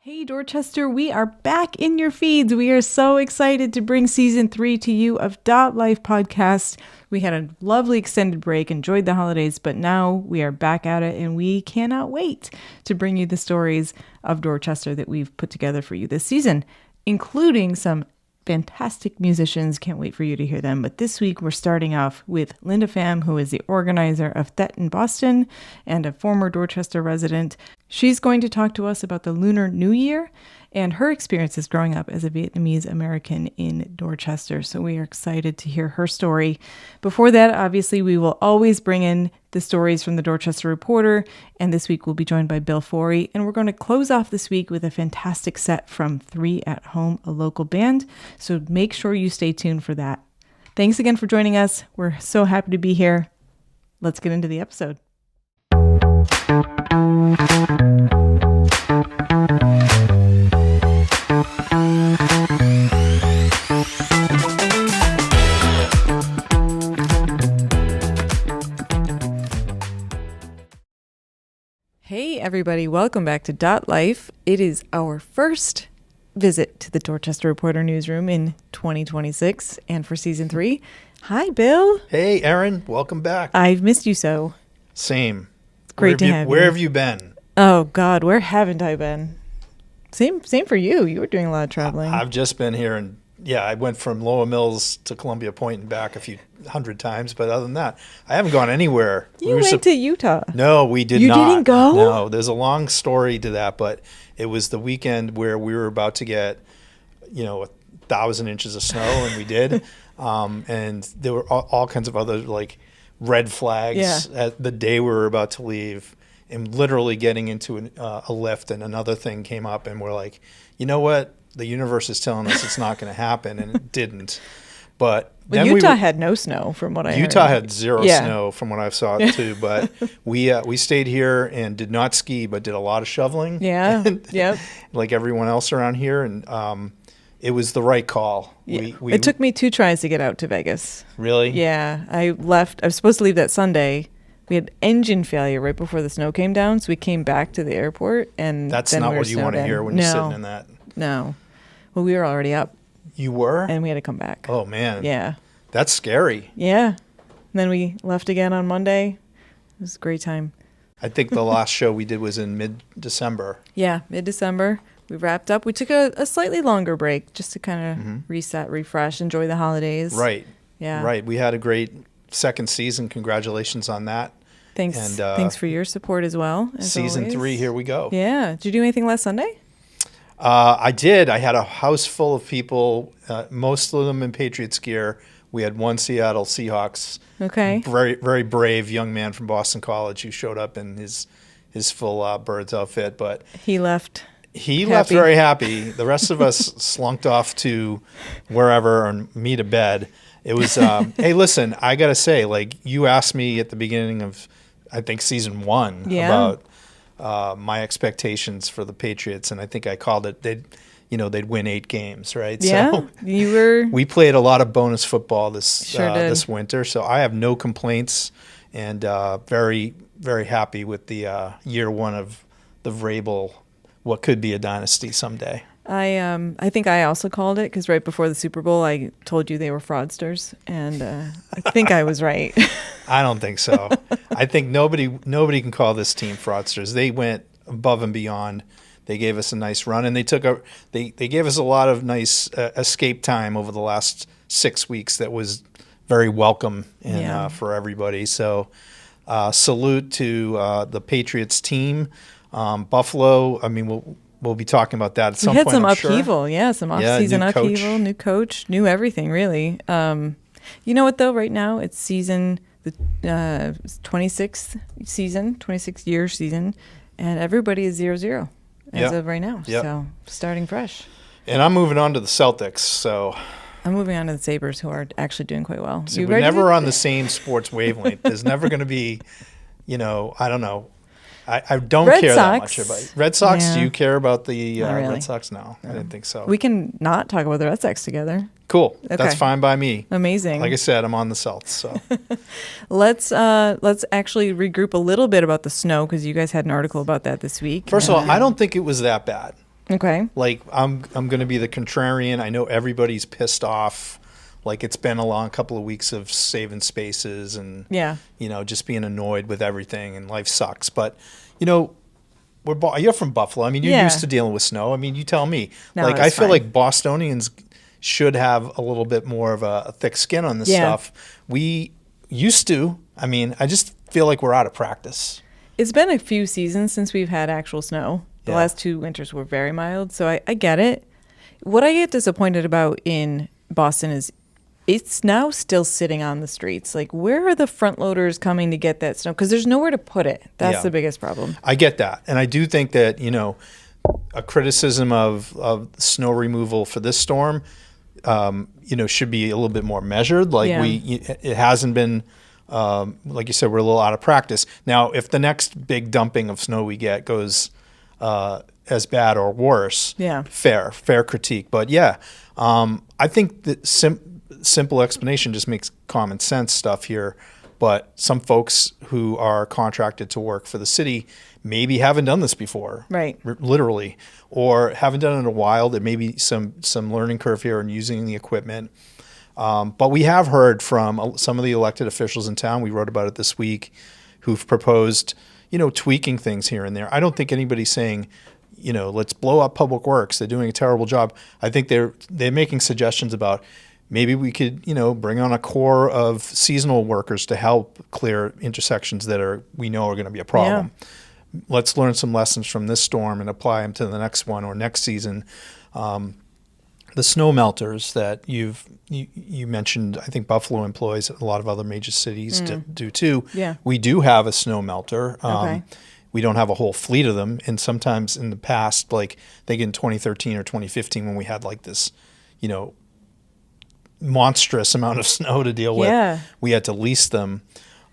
Hey Dorchester, we are back in your feeds. We are so excited to bring season 3 to you of DotLife podcast. We had a lovely extended break, enjoyed the holidays, but now we are back at it and we cannot wait to bring you the stories of Dorchester that we've put together for you this season, including some fantastic musicians. Can't wait for you to hear them. But this week we're starting off with Linda Pham, who is the organizer of Thet in Boston and a former Dorchester resident. She's going to talk to us about the Lunar New Year and her experiences growing up as a Vietnamese American in Dorchester. So we are excited to hear her story. Before that, obviously, we will always bring in the stories from the Dorchester Reporter. And this week we'll be joined by Bill Forry. And we're going to close off this week with a fantastic set from 3 at Home, a local band. So make sure you stay tuned for that. Thanks again for joining us. We're so happy to be here. Let's get into the episode. Hey everybody, welcome back to DotLife. It is our first visit to the Dorchester Reporter newsroom in 2026 and for season 3. Hi Bill. Hey Erin, welcome back. I've missed you so. Same. It's great to have you. Where have you been? Oh God, where haven't I been? Same for you. You were doing a lot of traveling. I've just been here, and I went from Lowell Mills to Columbia Point and back a few hundred times, but other than that, I haven't gone anywhere. You went to Utah. No, we did not. You didn't go? No, there's a long story to that, but it was the weekend where we were about to get, 1,000 inches of snow, and we did. And there were all kinds of other red flags at the day we were about to leave, and literally getting into a lift, and another thing came up, and we're like, you know what? The universe is telling us it's not going to happen, and it didn't. But then Utah had no snow, from what I heard. Utah had zero snow, from what I saw too. But we stayed here and did not ski, but did a lot of shoveling. Yeah, yep. Like everyone else around here, and it was the right call. Yeah. It took me 2 tries to get out to Vegas. Really? Yeah, I left. I was supposed to leave that Sunday. We had engine failure right before the snow came down, so we came back to the airport, and that's then not what you want to hear when you're sitting in that. No. Well, we were already up. You were? And we had to come back. Oh, man. Yeah. That's scary. Yeah. And then we left again on Monday. It was a great time. I think the last show we did was in mid-December. Yeah, mid-December. We wrapped up. We took a slightly longer break just to kind of reset, refresh, enjoy the holidays. Right. Yeah. Right. We had a great second season. Congratulations on that. Thanks. And thanks for your support as well. Season always. 3, here we go. Yeah. Did you do anything last Sunday? I did. I had a house full of people, most of them in Patriots gear. We had one Seattle Seahawks, very, very brave young man from Boston College who showed up in his full Birds outfit. But he left. He left very happy. The rest of us slunked off to wherever and me to bed. It was, hey, listen, I got to say, you asked me at the beginning of, I think, season 1 about my expectations for the Patriots, and I think I called it they'd win 8 games, right? Yeah, so we played a lot of bonus football this winter, so I have no complaints, and very, very happy with the year 1 of the Vrabel, what could be a dynasty someday. I think I also called it because right before the Super Bowl, I told you they were fraudsters, and I think I was right. I don't think so. I think nobody can call this team fraudsters. They went above and beyond. They gave us a nice run, and they gave us a lot of nice escape time over the last 6 weeks. That was very welcome for everybody. So salute to the Patriots team. Buffalo. I mean, we'll be talking about that at some point. We had some upheaval, sure. Some off-season upheaval, new coach, new everything, really. You know what, though? Right now, it's the 26th season, 26-year season, and everybody is 0-0 as of right now. Yep. So starting fresh. And I'm moving on to the Celtics, so... I'm moving on to the Sabres, who are actually doing quite well. So we're never on the same sports wavelength. There's never going to be, I don't know. I don't care that much about it. Red Sox. Yeah. Do you care about the Red Sox? No, I didn't think so. We can not talk about the Red Sox together. Cool. Okay. That's fine by me. Amazing. Like I said, I'm on the Celts. So let's actually regroup a little bit about the snow because you guys had an article about that this week. First of all, I don't think it was that bad. Okay. Like I'm going to be the contrarian. I know everybody's pissed off. Like it's been a long couple of weeks of saving spaces and Yeah. just being annoyed with everything and life sucks. But you're from Buffalo. I mean, you're Yeah. used to dealing with snow. I mean, you tell me. No, like it's I feel fine. like Bostonians should have a little bit more of a thick skin on this stuff. We used to. I mean, I just feel like we're out of practice. It's been a few seasons since we've had actual snow. The last 2 winters were very mild, so I get it. What I get disappointed about in Boston is it's now still sitting on the streets. Like, where are the front loaders coming to get that snow? Because there's nowhere to put it. That's the biggest problem. I get that. And I do think that, a criticism of snow removal for this storm, should be a little bit more measured. Like it hasn't been, like you said, we're a little out of practice. Now, if the next big dumping of snow we get goes as bad or worse, fair critique. But I think that simple explanation just makes common sense stuff here. But some folks who are contracted to work for the city maybe haven't done this before, right? Literally, or haven't done it in a while. There may be some learning curve here in using the equipment. But we have heard from some of the elected officials in town. We wrote about it this week, who've proposed, tweaking things here and there. I don't think anybody's saying, let's blow up Public Works. They're doing a terrible job. I think they're making suggestions about maybe we could, bring on a core of seasonal workers to help clear intersections that we know are going to be a problem. Yeah. Let's learn some lessons from this storm and apply them to the next one or next season. The snow melters that you mentioned, I think Buffalo employs, a lot of other major cities do too. Yeah. We do have a snow melter. Okay. We don't have a whole fleet of them. And sometimes in the past, like I think in 2013 or 2015 when we had like this, monstrous amount of snow to deal with, we had to lease them.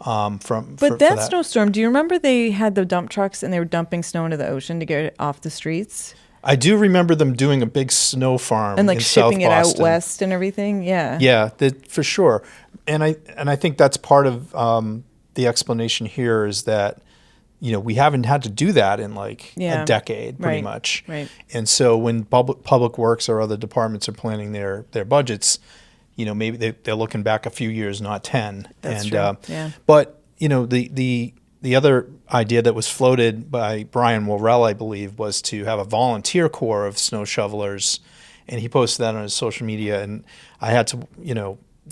That snowstorm, do you remember they had the dump trucks and they were dumping snow into the ocean to get it off the streets? I do remember them doing a big snow farm and like in shipping South it Boston. out west and everything. Yeah, for sure. And I think that's part of the explanation here is that we haven't had to do that in like a decade, pretty much. Right. And so when public works or other departments are planning their budgets, maybe they're looking back a few years, not 10. That's true. But the other idea that was floated by Brian Worrell, I believe, was to have a volunteer corps of snow shovelers, and he posted that on his social media. And I had to,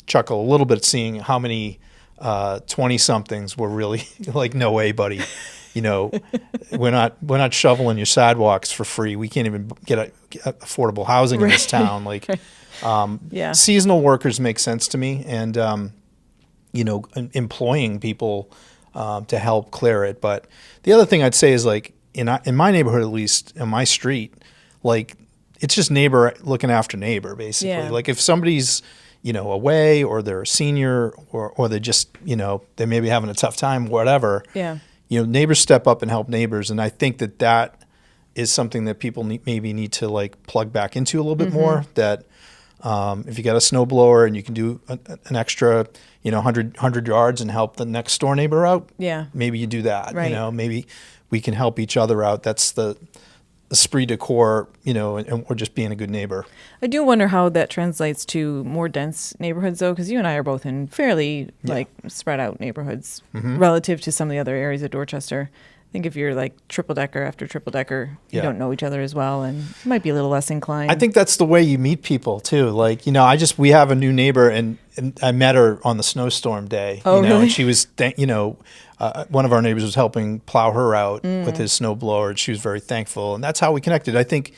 chuckle a little bit seeing how many 20-somethings were really like, no way, buddy. We're not shoveling your sidewalks for free. We can't even get affordable housing in this town. Like, seasonal workers make sense to me, and employing people to help clear it. But the other thing I'd say is like in my neighborhood, at least in my street, like it's just neighbor looking after neighbor, basically. Yeah. Like if somebody's away or they're a senior or they just they may be having a tough time, whatever. Yeah. Neighbors step up and help neighbors, and I think that is something that people maybe need to like plug back into a little bit more. That if you got a snowblower and you can do an extra 100 yards and help the next door neighbor out, maybe you do that. Right. Maybe we can help each other out. That's the esprit de corps, and we're just being a good neighbor. I do wonder how that translates to more dense neighborhoods, though, because you and I are both in fairly spread out neighborhoods relative to some of the other areas of Dorchester. I think if you're like triple decker after triple decker, you don't know each other as well, and you might be a little less inclined. I think that's the way you meet people too. Like, we have a new neighbor, and I met her on the snowstorm day. Oh, really? And she was, one of our neighbors was helping plow her out with his snowblower, and she was very thankful, and that's how we connected. I think,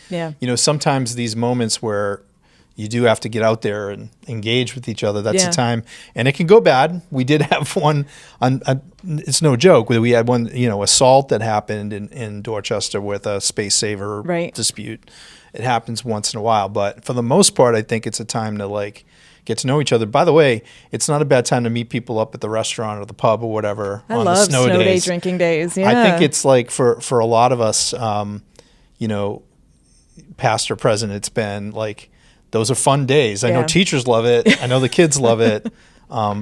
sometimes these moments where you do have to get out there and engage with each other. That's a time, and it can go bad. We did have one, it's no joke, we had one, assault that happened in Dorchester with a space saver dispute. It happens once in a while, but for the most part, I think it's a time to like get to know each other. By the way, it's not a bad time to meet people up at the restaurant or the pub or whatever. I love snow day drinking days. Yeah. I think it's like for a lot of us, past or present, it's been like, those are fun days. I know teachers love it. I know the kids love it.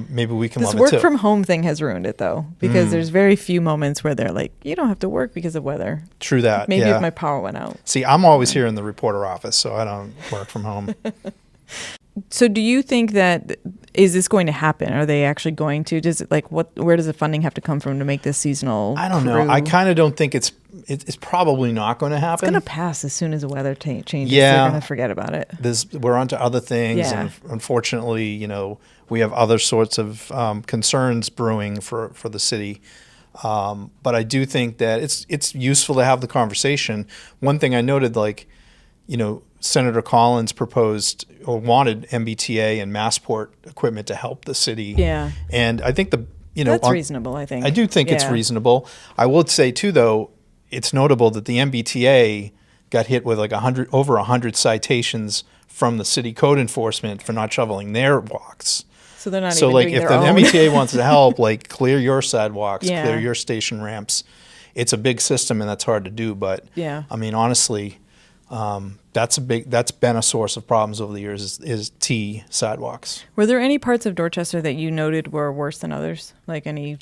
maybe we can This love it work too. from home thing has ruined it, though, because there's very few moments where they're like, you don't have to work because of weather. True that. Maybe yeah. if my power went out. See, I'm always here in the reporter office, so I don't work from home. So do you think that, is this going to happen? Are they actually going to? Does it, like, where does the funding have to come from to make this seasonal? I don't know. I kind of don't think it's probably not going to happen. It's going to pass as soon as the weather changes. Yeah. They're going to forget about it. We're on to other things, Yeah. and unfortunately, we have other sorts of concerns brewing for the city. But I do think that it's useful to have the conversation. One thing I noted, Senator Collins proposed or wanted MBTA and Massport equipment to help the city. Yeah. And I think that's reasonable, I think. I do think it's reasonable. I would say too, though, it's notable that the MBTA got hit with over 100 citations from the city code enforcement for not shoveling their walks. So they're not even doing if their the own. MBTA wants to help, clear your sidewalks, Yeah. clear your station ramps, it's a big system and that's hard to do. But Yeah. I mean, honestly, that's been a source of problems over the years is T sidewalks. Were there any parts of Dorchester that you noted were worse than others? Like any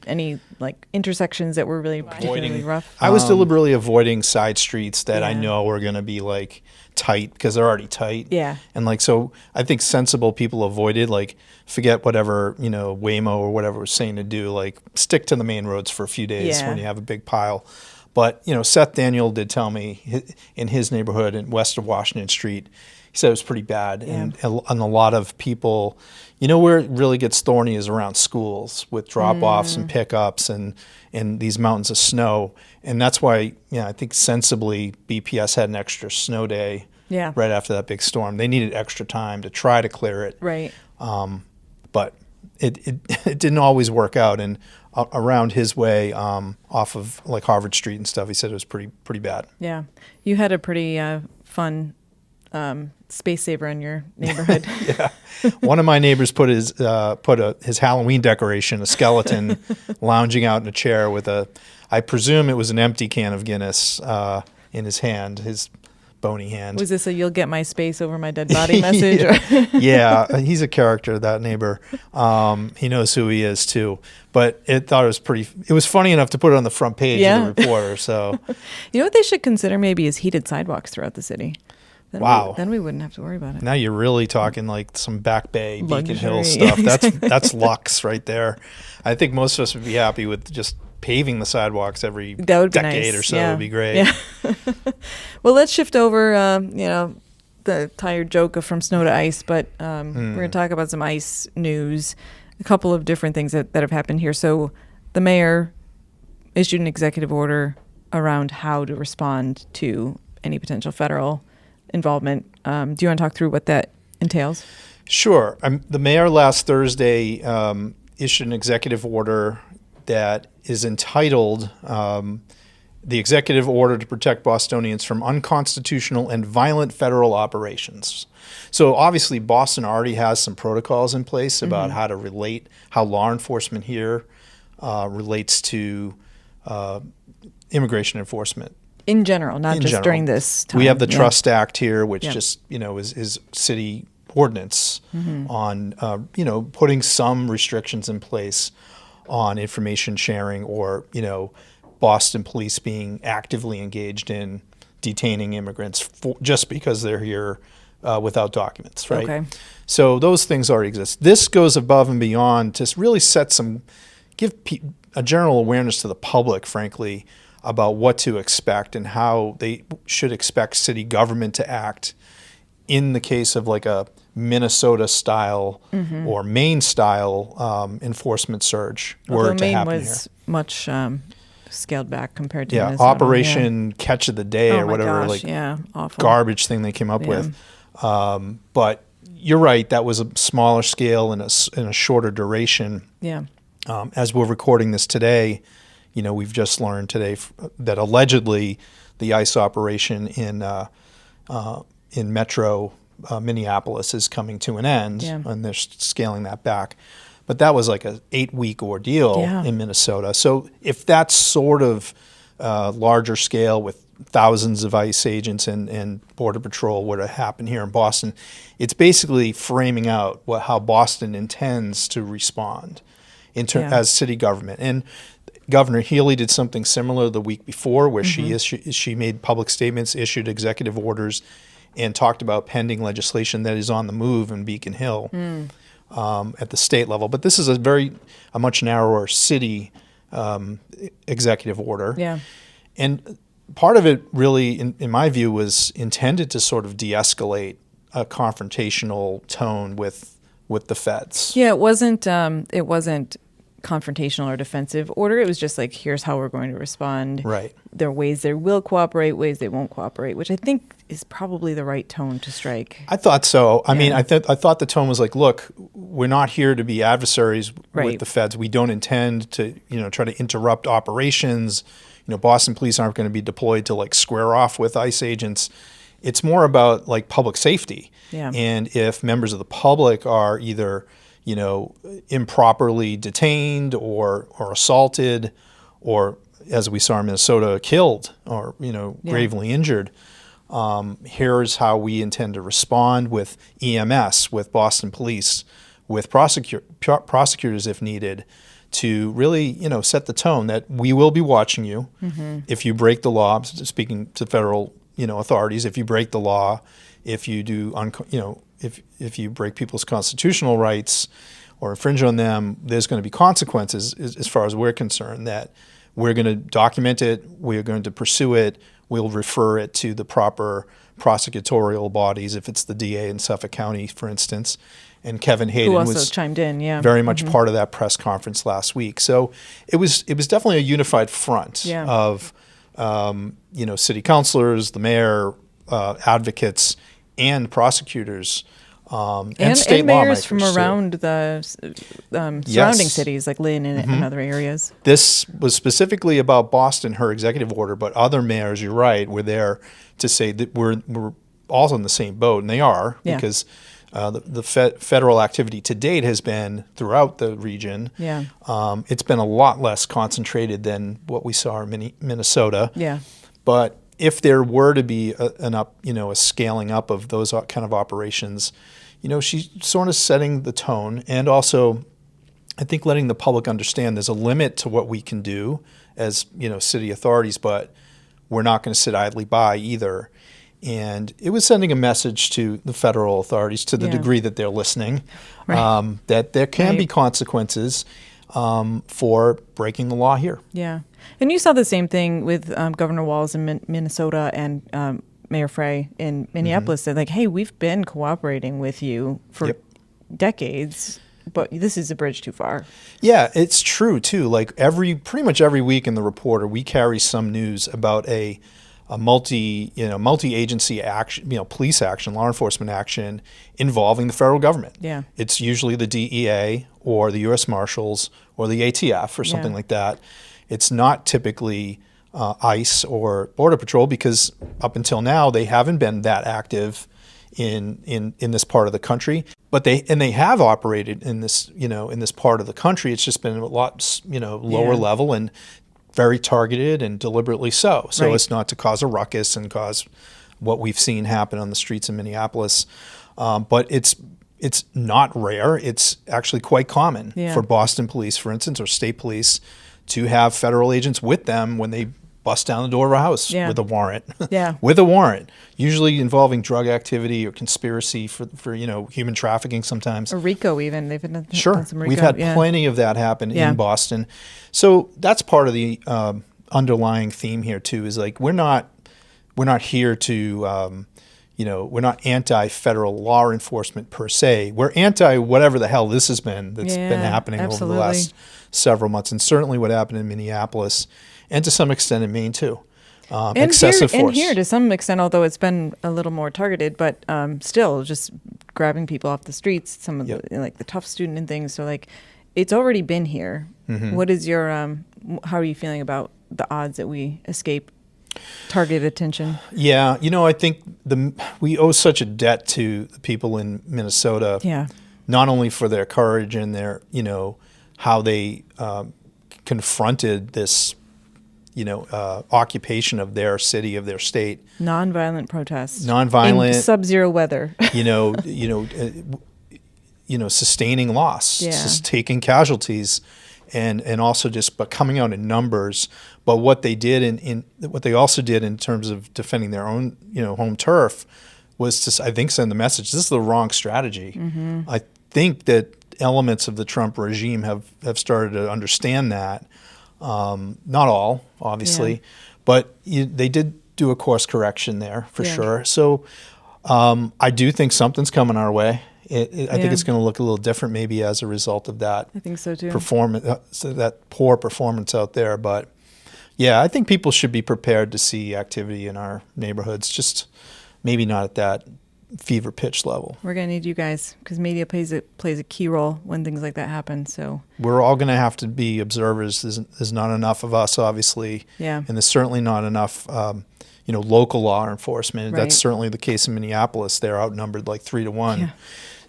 intersections that were really particularly rough? I was deliberately avoiding side streets that I Yeah. know are going to be tight because they're already tight. Yeah. And so I think sensible people avoided forget whatever, Waymo or whatever was saying to do, stick to the main roads for a few days Yeah. when you have a big pile. But, Seth Daniel did tell me in his neighborhood in west of Washington Street, he said it was pretty bad. Yeah. And a lot of people, where it really gets thorny is around schools with drop-offs and pickups and these mountains of snow. And that's why, I think sensibly BPS had an extra snow day Yeah. right after that big storm. They needed extra time to try to clear it. Right. But it didn't always work out. And around his way, off of Harvard Street and stuff, he said it was pretty bad. Yeah. You had a pretty fun space saver in your neighborhood. Yeah, one of my neighbors put his Halloween decoration, a skeleton, lounging out in a chair with I presume it was an empty can of Guinness in his hand, his bony hand. Was this a "you'll get my space over my dead body" message? Yeah, he's a character, that neighbor. He knows who he is too. But it was funny enough to put it on the front page of the Reporter. So You know what they should consider maybe is heated sidewalks throughout the city. Wow. Then we wouldn't have to worry about it. now you're really talking some Back Bay, Beacon Hill Luxury. stuff. That's luxe right there. I think most of us would be happy with just paving the sidewalks every That would be decade nice. or so. Yeah. Would be great. Yeah. Well, let's shift over, the tired joke of from snow to ice, but we're going to talk about some ice news, a couple of different things that have happened here. So the mayor issued an executive order around how to respond to any potential federal involvement. Do you want to talk through what that entails? Sure. The mayor last Thursday issued an executive order that is entitled The Executive Order to Protect Bostonians from Unconstitutional and Violent Federal Operations. So obviously Boston already has some protocols in place about how law enforcement here relates to immigration enforcement. In general, not In just general. during this time. We have the Yeah. Trust Act here, which Yeah. just, is city ordinance on, putting some restrictions in place on information sharing or, Boston police being actively engaged in detaining immigrants just because they're here without documents, right? Okay. So those things already exist. This goes above and beyond to really give a general awareness to the public, frankly, about what to expect and how they should expect city government to act in the case of a Minnesota-style or Maine-style enforcement surge were to Maine happen was much scaled back compared to here. Yeah, Minnesota. Operation Catch of the Day Oh or my whatever, gosh, awful. garbage thing they came up with. But you're right, that was a smaller scale and a shorter duration. Yeah. As we're recording this today, we've just learned today that allegedly the ICE operation in Metro Minneapolis is coming to an end, and they're scaling that back. But that was like an 8-week ordeal in Minnesota. So if that's sort of larger scale with thousands of ICE agents and Border Patrol were to happen here in Boston, it's basically framing out how Boston intends to respond as city government. And Governor Healy did something similar the week before, where she made public statements, issued executive orders, and talked about pending legislation that is on the move in Beacon Hill at the state level. But this is a much narrower city executive order. Yeah. And part of it really, in my view, was intended to sort of de-escalate a confrontational tone with the feds. Yeah, it wasn't confrontational or defensive order. It was just like, here's how we're going to respond. Right. There are ways they will cooperate, ways they won't cooperate, which I think is probably the right tone to strike. I thought so. I mean, I thought the tone was like, look, we're not here to be adversaries with the feds. We don't intend to, try to interrupt operations. Boston police aren't going to be deployed to like square off with ICE agents. It's more about like public safety. Yeah. And if members of the public are either improperly detained or assaulted, or as we saw in Minnesota, killed or gravely injured. Here's how we intend to respond with EMS, with Boston Police, with prosecutors if needed, to really set the tone that we will be watching you if you break the law. Speaking to federal authorities, if you break the law, if you do if you break people's constitutional rights or infringe on them, there's going to be consequences as far as we're concerned, that we're going to document it, we're going to pursue it, we'll refer it to the proper prosecutorial bodies, if it's the DA in Suffolk County, for instance. And Kevin Hayden who also was chimed in, very much part of that press conference last week. So it was definitely a unified front of city councilors, the mayor, advocates, and prosecutors, and state mayors lawmakers from around the surrounding cities like Lynn and other areas. This was specifically about Boston, her executive order, but other mayors, you're right, were there to say that we're all in the same boat, and they are, because the federal activity to date has been throughout the region. Yeah. It's been a lot less concentrated than what we saw in Minnesota. Yeah. But if there were to be a scaling up of those kind of operations, she's sort of setting the tone, and also I think letting the public understand there's a limit to what we can do as city authorities, but we're not going to sit idly by either. And it was sending a message to the federal authorities, to the degree that they're listening, that there can be consequences for breaking the law here. Yeah. And you saw the same thing with Governor Walz in Minnesota and Mayor Frey in Minneapolis. They're like, hey, we've been cooperating with you for decades, but this is a bridge too far. Yeah, it's true, too. Like pretty much every week in the Reporter, we carry some news about a multi-agency action, police action, law enforcement action involving the federal government. Yeah. It's usually the DEA or the U.S. Marshals or the ATF or something like that. It's not typically ICE or Border Patrol, because up until now they haven't been that active in this part of the country. But they have operated in this in this part of the country. It's just been a lot lower level and very targeted, and deliberately so as not to cause a ruckus and cause what we've seen happen on the streets in Minneapolis. But it's not rare. It's actually quite common for Boston police, for instance, or state police, to have federal agents with them when they bust down the door of a house with a warrant. With a warrant, usually involving drug activity or conspiracy for human trafficking sometimes. Or RICO even. They've been done some RICO. We've had plenty of that happen in Boston. So that's part of the underlying theme here too, is like we're not here to we're not anti-federal law enforcement per se. We're anti whatever the hell this has been that's been happening over the last several months, and certainly what happened in Minneapolis, and to some extent in Maine too. Excessive force. And here to some extent, although it's been a little more targeted, but still just grabbing people off the streets, some of the, like the tough student and things. So like it's already been here. What is your, how are you feeling about the odds that we escape targeted attention? Yeah, I think we owe such a debt to the people in Minnesota, not only for their courage and their, how they confronted this occupation of their city, of their state. Nonviolent protests. Nonviolent. In sub-zero weather. Sustaining loss, just taking casualties, and also but coming out in numbers. But what they did what they also did in terms of defending their own, home turf was to, I think, send the message, this is the wrong strategy. Mm-hmm. I think that elements of the Trump regime have started to understand that. Not all, obviously, but they did do a course correction there for sure. So I do think something's coming our way. I think it's going to look a little different maybe as a result of that. I think so too. That poor performance out there. But yeah, I think people should be prepared to see activity in our neighborhoods, just maybe not at that fever pitch level. We're going to need you guys because media plays a key role when things like that happen. So we're all going to have to be observers. There's not enough of us, obviously. Yeah. And there's certainly not enough, local law enforcement. Right. That's certainly the case in Minneapolis. They're outnumbered like 3-1. Yeah.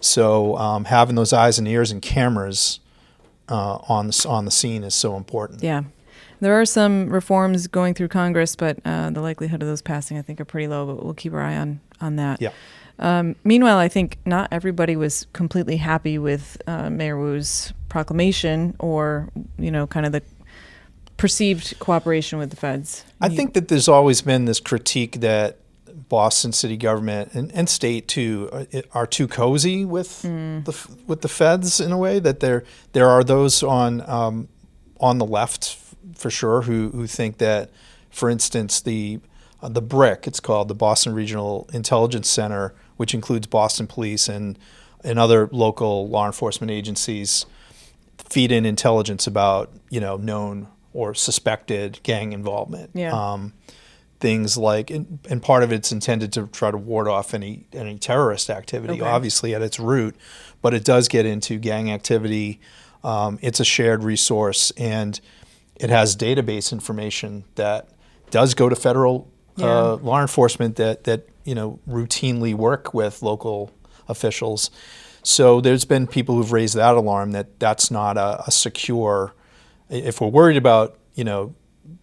So having those eyes and ears and cameras on the scene is so important. Yeah. There are some reforms going through Congress, but the likelihood of those passing, I think, are pretty low. But we'll keep our eye on that. Yeah. Meanwhile, I think not everybody was completely happy with Mayor Wu's proclamation or, kind of the perceived cooperation with the feds. I think that there's always been this critique that Boston city government and state too are too cozy with the feds in a way, that there are those on the left for sure who think that, for instance, the BRIC, it's called the Boston Regional Intelligence Center, which includes Boston Police and other local law enforcement agencies, feed in intelligence about known or suspected gang involvement. Yeah. Things like, and part of it's intended to try to ward off any terrorist activity, obviously at its root, but it does get into gang activity. It's a shared resource, and it has database information that does go to federal law enforcement that routinely work with local officials. So there's been people who've raised that alarm that that's not a secure. If we're worried about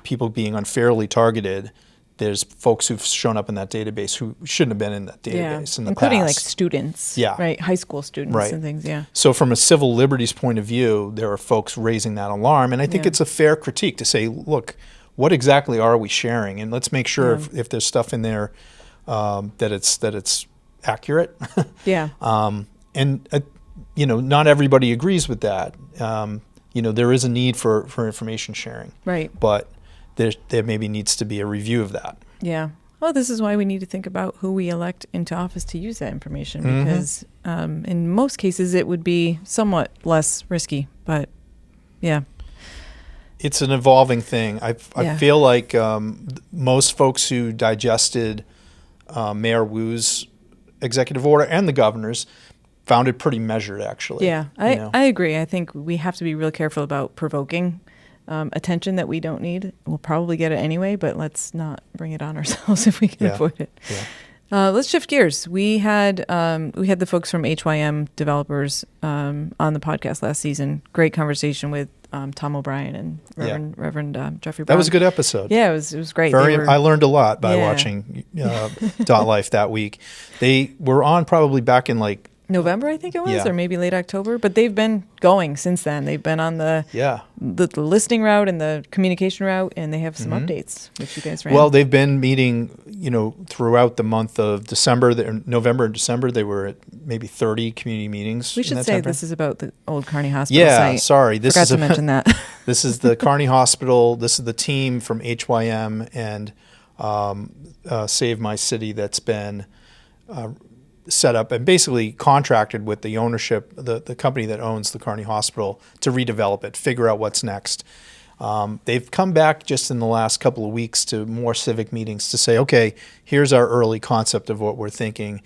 people being unfairly targeted, there's folks who've shown up in that database who shouldn't have been in that database in the including past. Like students, right? High school students and things, So from a civil liberties point of view, there are folks raising that alarm, and I think it's a fair critique to say, look, what exactly are we sharing? And let's make sure if there's stuff in there that it's accurate. Not everybody agrees with that. There is a need for information sharing. Right. But there maybe needs to be a review of that. Yeah. Well, this is why we need to think about who we elect into office to use that information, because in most cases it would be somewhat less risky. But yeah. It's an evolving thing. I feel like most folks who digested Mayor Wu's executive order and the governor's found it pretty measured, actually. Yeah, I agree. I think we have to be real careful about provoking attention that we don't need. We'll probably get it anyway, but let's not bring it on ourselves if we can avoid it. Yeah. Let's shift gears. We had the folks from HYM developers on the podcast last season. Great conversation with Tom O'Brien and Reverend Jeffrey Brown. That was a good episode. Yeah, it was great. I learned a lot by watching DotLife that week. They were on probably back in like November, I think it was, or maybe late October. But they've been going since then. They've been on the listing route and the communication route, and they have some updates, which you guys ran. Well, they've been meeting, throughout the month of December. November and December, they were at maybe 30 community meetings. We should say this is about the old Kearney Hospital site. Yeah, sorry. Forgot to mention that. This is the Kearney Hospital. This is the team from HYM and Save My City that's been set up and basically contracted with the ownership, the company that owns the Kearney Hospital, to redevelop it, figure out what's next. They've come back just in the last couple of weeks to more civic meetings to say, okay, here's our early concept of what we're thinking.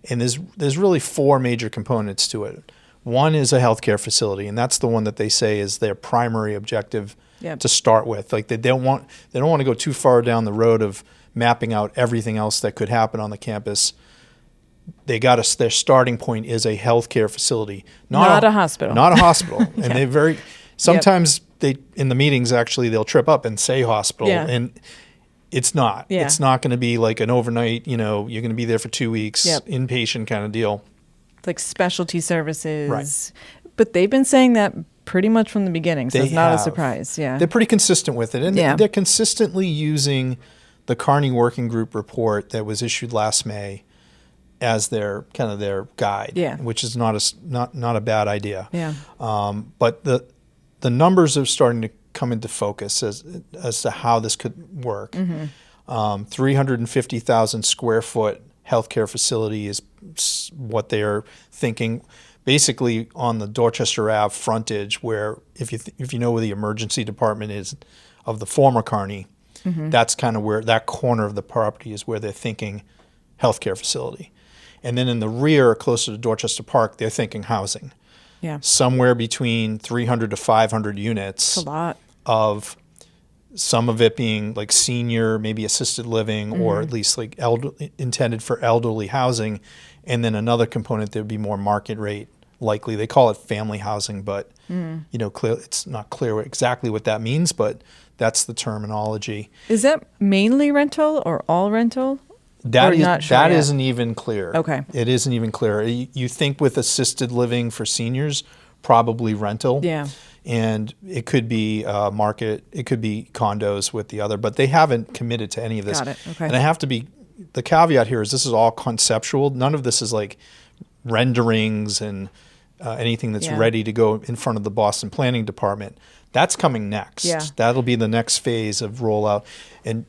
And there's really four major components to it. One is a healthcare facility, and that's the one that they say is their primary objective to start with. Like they don't want to go too far down the road of mapping out everything else that could happen on the campus. Their starting point is a healthcare facility, not a hospital. Not a hospital. And they sometimes they in the meetings actually they'll trip up and say hospital, Yeah. and it's not. Yeah. It's not going to be like an overnight. You're going to be there for 2 weeks, Yep. inpatient kind of deal. Like specialty services. Right. But they've been saying that pretty much from the beginning, so They it's not a have. surprise. Yeah. They're pretty consistent with it, and Yeah. they're consistently using the Carney Working Group report that was issued last May as their kind of their guide, Yeah. which is not a bad idea. Yeah. But the numbers are starting to come into focus as to how this could work. 350,000 square foot healthcare facility is what they are thinking. Basically, on the Dorchester Ave frontage, where if you know where the emergency department is of the former Carney, that's kind of where that corner of the property is where they're thinking healthcare facility. And then in the rear, closer to Dorchester Park, they're thinking housing. Yeah. Somewhere between 300 to 500 units It's a lot. of some of it being like senior, maybe assisted living, or at least like intended for elderly housing. And then another component that would be more market rate likely. They call it family housing, but it's not clear exactly what that means, but that's the terminology. Is that mainly rental or all rental? That Or is not sure that yet? isn't even clear. Okay. It isn't even clear. You think with assisted living for seniors, probably rental. Yeah. And it could be market, it could be condos with the other, but they haven't committed to any of this. Got it. Okay. And the caveat here is this is all conceptual. None of this is like renderings and anything that's Yeah. ready to go in front of the Boston Planning Department. That's coming next. Yeah. That'll be the next phase of rollout. And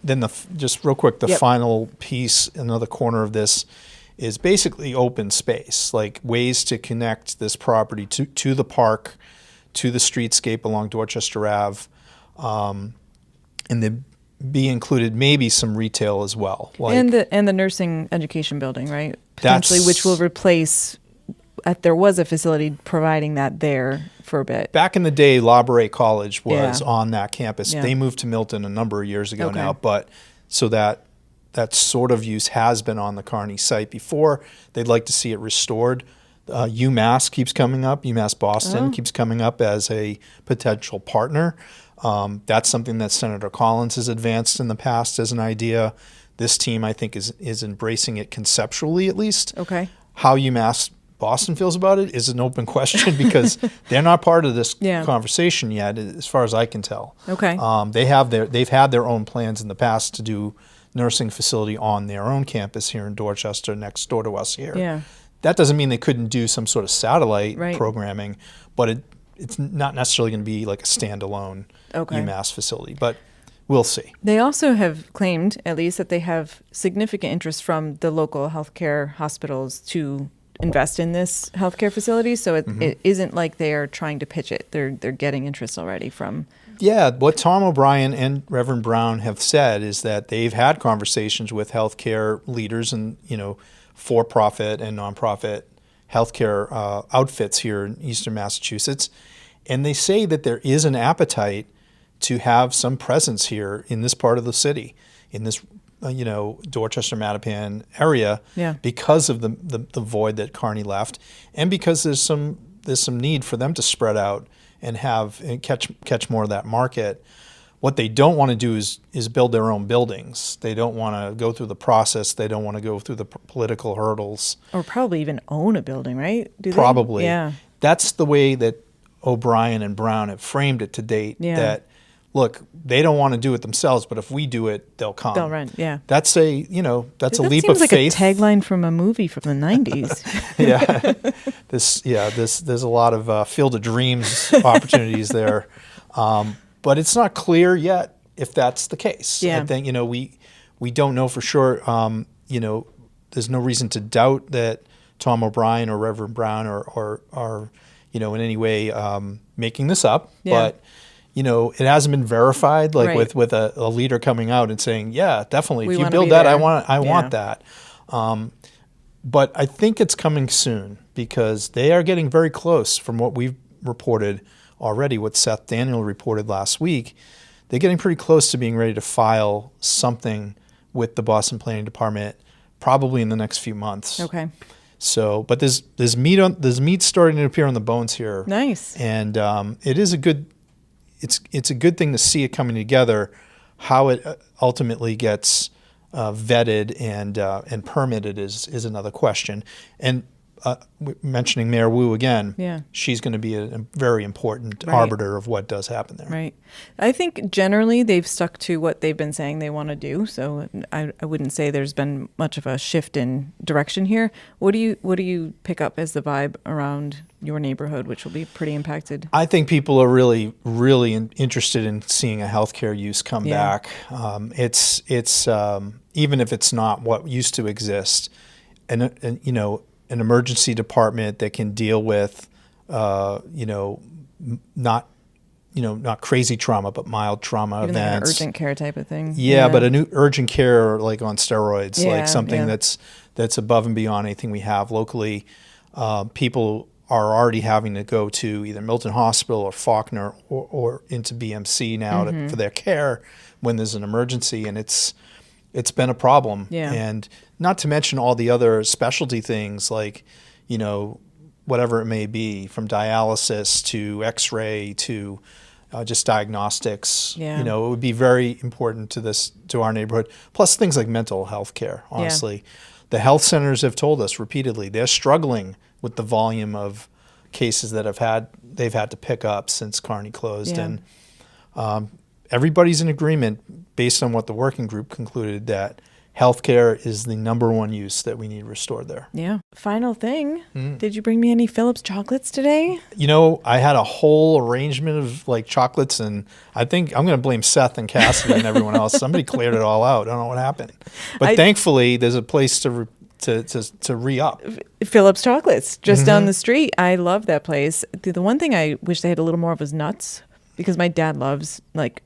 then just real quick, the Yep. final piece, another corner of this, is basically open space, like ways to connect this property to the park, to the streetscape along Dorchester Ave, and then be included maybe some retail as well. Like, and the nursing education building, right? Potentially, That's- which will replace. There was a facility providing that there for a bit. back in the day, La Brea College was Yeah. on that campus. Yeah. They moved to Milton a number of years ago Okay. now, but so that sort of use has been on the Kearney site before. They'd like to see it restored. UMass keeps coming up. UMass Boston keeps coming up as a potential partner. That's something that Senator Collins has advanced in the past as an idea. This team, I think, is embracing it conceptually, at least. Okay. How UMass Boston feels about it is an open question because they're not part of this Yeah. conversation yet, as far as I can tell. Okay. They've had their own plans in the past to do nursing facility on their own campus here in Dorchester, next door to us here. Yeah. That doesn't mean they couldn't do some sort of satellite Right. programming, but it's not necessarily going to be like a standalone Okay. UMass facility. But we'll see. They also have claimed, at least, that they have significant interest from the local healthcare hospitals to invest in this healthcare facility. So it isn't like they are trying to pitch it. They're getting interest already from. Yeah, what Tom O'Brien and Reverend Brown have said is that they've had conversations with healthcare leaders and for-profit and nonprofit healthcare outfits here in Eastern Massachusetts, and they say that there is an appetite to have some presence here in this part of the city, in this Dorchester Mattapan area, Yeah. because of the void that Kearney left, and because there's some need for them to spread out and catch more of that market. What they don't want to do is build their own buildings. They don't want to go through the process. They don't want to go through the political hurdles. Or probably even own a building, right? Do they? Probably. Yeah. That's the way that O'Brien and Brown have framed it to date. Yeah. That, look, they don't want to do it themselves, but if we do it, they'll come. They'll rent, yeah. That's a That leap seems of like faith. a tagline from a movie from the 90s. There's a lot of Field of Dreams opportunities there, but it's not clear yet if that's the case. Yeah. I think we don't know for sure. There's no reason to doubt that Tom O'Brien or Reverend Brown are in any way making this up, Yeah. but. It hasn't been verified, like Right. with a leader coming out and saying, "Yeah, definitely. We If you wanna build be that, there." I Yeah. want that." But I think it's coming soon because they are getting very close from what we've reported already, what Seth Daniel reported last week. They're getting pretty close to being ready to file something with the Boston Planning Department, probably in the next few months. Okay. So, but there's meat starting to appear on the bones here. Nice. And it is a good it's a good thing to see it coming together. How it ultimately gets vetted and permitted is another question. And mentioning Mayor Wu again, she's going to be a very important arbiter of what does happen there. Right. I think generally they've stuck to what they've been saying they want to do. So I wouldn't say there's been much of a shift in direction here. What do you pick up as the vibe around your neighborhood, which will be pretty impacted? I think people are really, really interested in seeing a healthcare use come back. It's even if it's not what used to exist, and you know, an emergency department that can deal with, not crazy trauma, but mild trauma Even events. like an urgent care type of thing. Yeah, but a new urgent care like on steroids, like something that's above and beyond anything we have locally. People are already having to go to either Milton Hospital or Faulkner or into BMC now for their care when there's an emergency, and it's been a problem. Yeah. And not to mention all the other specialty things like, whatever it may be, from dialysis to X-ray to just diagnostics. Yeah. It would be very important to our neighborhood. Plus things like mental health care, honestly. Yeah. The health centers have told us repeatedly they're struggling with the volume of cases that they've had to pick up since Kearney closed. Yeah. And everybody's in agreement based on what the working group concluded that healthcare is the number one use that we need restored there. Yeah. Final thing. Did you bring me any Phillips chocolates today? I had a whole arrangement of like chocolates, and I think I'm going to blame Seth and Cassidy and everyone else. Somebody cleared it all out. I don't know what happened. But thankfully, there's a place to re-up. Phillips chocolates just down the street. I love that place. The one thing I wish they had a little more of was nuts, because my dad loves like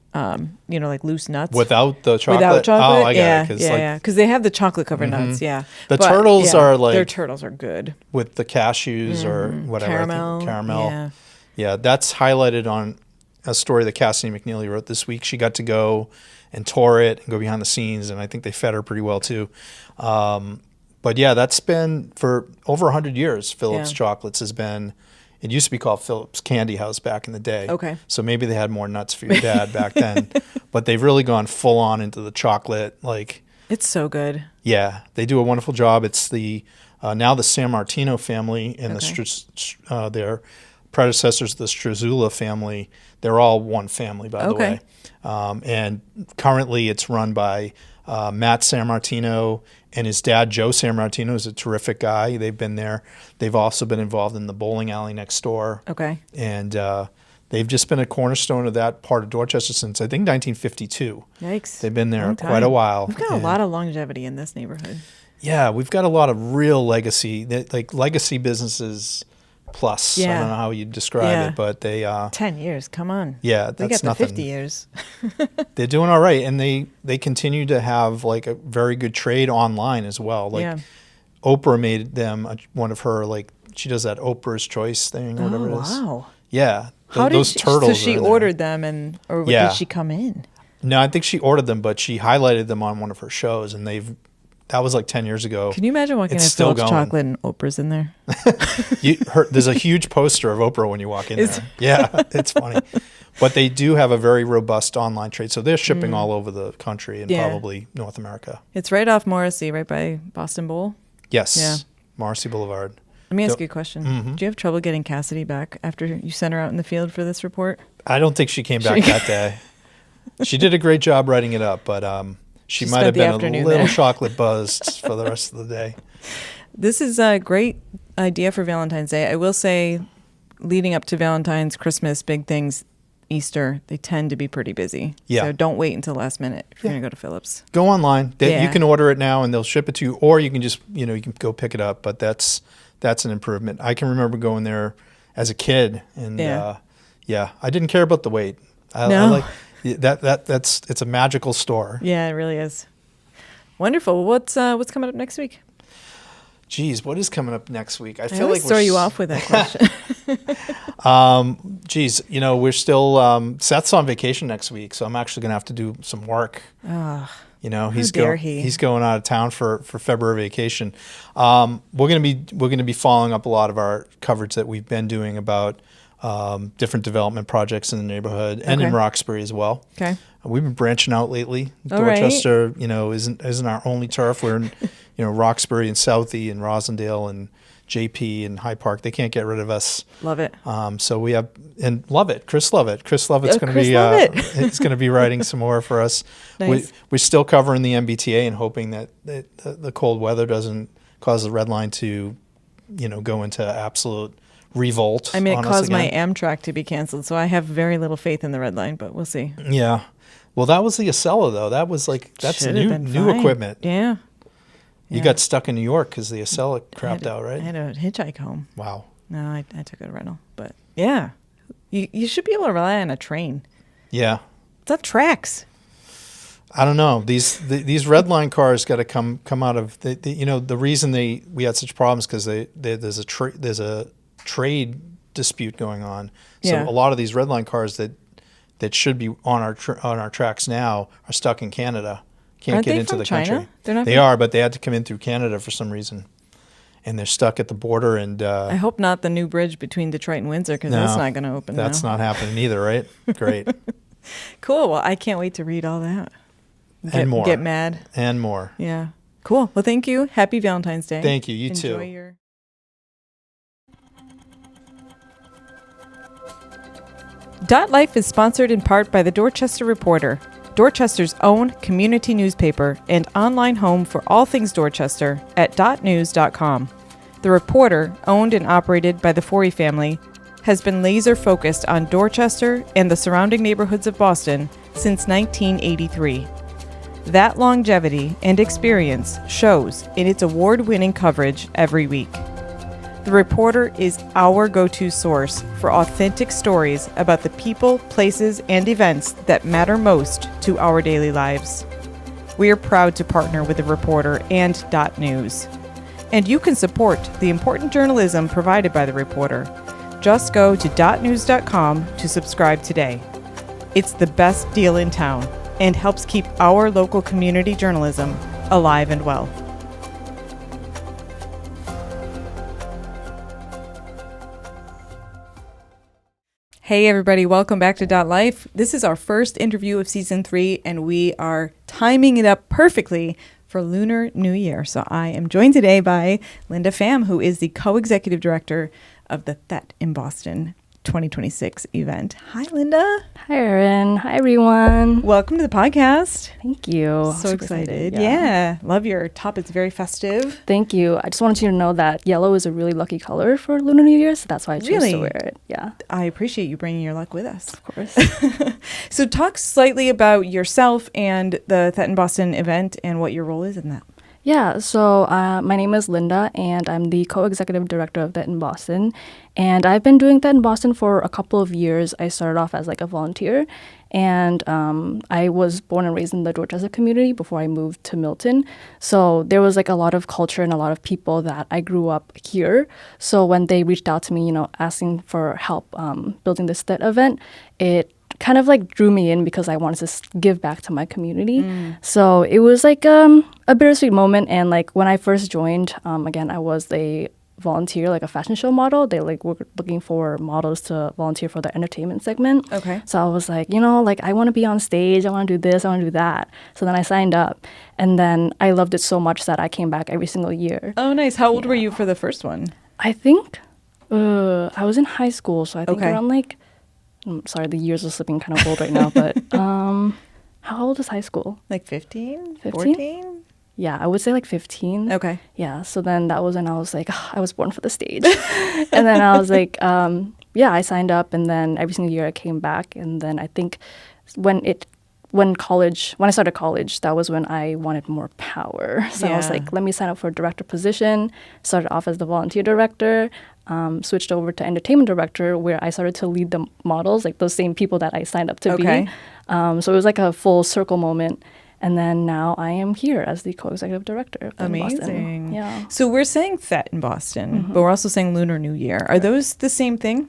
loose nuts. Without the chocolate? Without chocolate? Oh, I got it. Yeah. Because they have the chocolate covered nuts, The turtles are like... Their turtles are good. With the cashews or whatever. Caramel. Caramel. Yeah, that's highlighted on a story that Cassidy McNeely wrote this week. She got to go and tour it and go behind the scenes, and I think they fed her pretty well too. But yeah, that's been for over 100 years. Phillips Chocolates has been... It used to be called Phillips Candy House back in the day. Okay. So maybe they had more nuts for your dad back then. But they've really gone full on into the chocolate. Like, it's so good. Yeah, they do a wonderful job. It's now the San Martino family and their predecessors, the Struzula family. They're all one family, by the way. And currently it's run by Matt San Martino and his dad, Joe San Martino, is a terrific guy. They've been there. They've also been involved in the bowling alley next door. Okay. And they've just been a cornerstone of that part of Dorchester since, I think, 1952. Yikes. They've been there quite a while. We've got a lot of longevity in this neighborhood. Yeah, we've got a lot of real legacy, like legacy businesses plus. I don't know how you describe it, but they... 10 years, come on. Yeah, that's we got nothing. The 50 years. They're doing all right, and they continue to have like a very good trade online as well. Like Oprah made them one of her, like, she does that Oprah's Choice thing or whatever it is. Wow. Yeah. How those did turtles. So she ordered them, or did she come in? No, I think she ordered them, but she highlighted them on one of her shows, and that was like 10 years ago. Can you imagine walking in Phillips chocolate and Oprah's in there? There's a huge poster of Oprah when you walk in there. Yeah, it's funny. But they do have a very robust online trade. So they're shipping all over the country and probably North America. It's right off Morrissey, right by Boston Bowl? Yes. Yeah. Morrissey Boulevard. Let me ask you a question. Do you have trouble getting Cassidy back after you sent her out in the field for this report? I don't think she came back that day. She did a great job writing it up, but... She might have been a little chocolate buzzed for the rest of the day. This is a great idea for Valentine's Day. I will say, leading up to Valentine's, Christmas, big things, Easter, they tend to be pretty busy. Yeah. So don't wait until last minute if you're going to go to Phillips. Go online. You can order it now and they'll ship it to you, or you can just, you can go pick it up. But that's an improvement. I can remember going there as a kid, and I didn't care about the wait. I it's a magical store. Yeah, it really is. Wonderful. What's coming up next week? Geez, what is coming up next week? I feel like throw you off with that question. We're still Seth's on vacation next week, so I'm actually going to have to do some work. He's going out of town for February vacation. We're going to be following up a lot of our coverage that we've been doing about different development projects in the neighborhood and in Okay. Roxbury as well. Okay. We've been branching out lately. All right. Dorchester, isn't our only turf. We're in, Roxbury and Southie and Rosendale and JP and High Park. They can't get rid of us. Love it. So we have and Lovett, Chris Lovett. Chris Lovett's going to Chris be Lovett. he's going to be writing some more for us. Nice. We're still covering the MBTA and hoping that the cold weather doesn't cause the red line to, go into absolute revolt. I mean, it on us caused my again. Amtrak to be canceled, so I have very little faith in the red line, but we'll see. Yeah. Well, that was the Acela though. That was that's Should've new been new fine. equipment. Yeah. You Yeah. got stuck in New York because the Acela I crapped had out, I right? had a hitchhike home. Wow. No, I took a rental, but yeah. You should be able to rely on a train. Yeah. It's on tracks. I don't know. These red line cars got to come out of the reason we had such problems because there's a trade dispute going on. So Yeah. a lot of these red line cars that should be on our tracks now are stuck in Canada. Can't Aren't get they into from the China? country. They're not They from- are, but they had to come in through Canada for some reason, and they're stuck at the border. And I hope not the new bridge between Detroit and Windsor because No, that's not going to open that's now. not happening either, right? Great. Cool. Well, I can't wait to read all that. And more. Get mad. And more. Yeah. Cool. Well, thank you. Happy Valentine's Day. Thank you. You Enjoy too. your... DotLife is sponsored in part by the Dorchester Reporter, Dorchester's own community newspaper and online home for all things Dorchester at dotnews.com. The Reporter, owned and operated by the Forry family, has been laser focused on Dorchester and the surrounding neighborhoods of Boston since 1983. That longevity and experience shows in its award-winning coverage every week. The Reporter is our go-to source for authentic stories about the people, places, and events that matter most to our daily lives. We are proud to partner with The Reporter and Dot News. And you can support the important journalism provided by The Reporter. Just go to dotnews.com to subscribe today. It's the best deal in town and helps keep our local community journalism alive and well. Hey everybody, welcome back to DotLife. This is our first interview of season 3 and we are timing it up perfectly for Lunar New Year. So I am joined today by Linda Pham, who is the co-executive director of the THET in Boston 2026 event. Hi Linda. Hi, Erin. Hi, everyone. Welcome to the podcast. Thank you. So Super excited. Yeah. Love your top. It's very festive. Thank you. I just wanted you to know that yellow is a really lucky color for Lunar New Year, so that's why I chose Really? to wear it. Yeah, I appreciate you bringing your luck with us. of course. So talk slightly about yourself and the THET in Boston event and what your role is in that. Yeah, so my name is Linda, and I'm the co-executive director of THET in Boston. And I've been doing THET in Boston for a couple of years. I started off as like a volunteer, and I was born and raised in the Dorchester community before I moved to Milton. So there was like a lot of culture and a lot of people that I grew up here. So when they reached out to me, asking for help building this THET event, it kind of like drew me in because I wanted to give back to my community. So it was like a bittersweet moment. And like when I first joined, again, I was a volunteer, like a fashion show model. They like were looking for models to volunteer for the entertainment segment. Okay. So I was like, like I want to be on stage. I want to do this. I want to do that. So then I signed up, and then I loved it so much that I came back every single year. Oh, nice. How old were you for the first one? I think I was in high school, so I think Okay. around like, I'm sorry, the years are slipping kind of old right now, but how old is high school? Like 15? 15? 14? Yeah, I would say like 15. Okay. Yeah, so then that was when I was like, I was born for the stage. And then I was like, yeah, I signed up, and then every single year I came back. And then I think when I started college, that was when I wanted more power. So I was Yeah. like, let me sign up for a director position. Started off as the volunteer director, switched over to entertainment director, where I started to lead the models, like those same people that I signed up to Okay. be. So it was like a full circle moment. And then now I am here as the co-executive director of THET in Boston. Amazing. Yeah. So we're saying THET in Boston, but we're also saying Lunar New Year. Are those the same thing?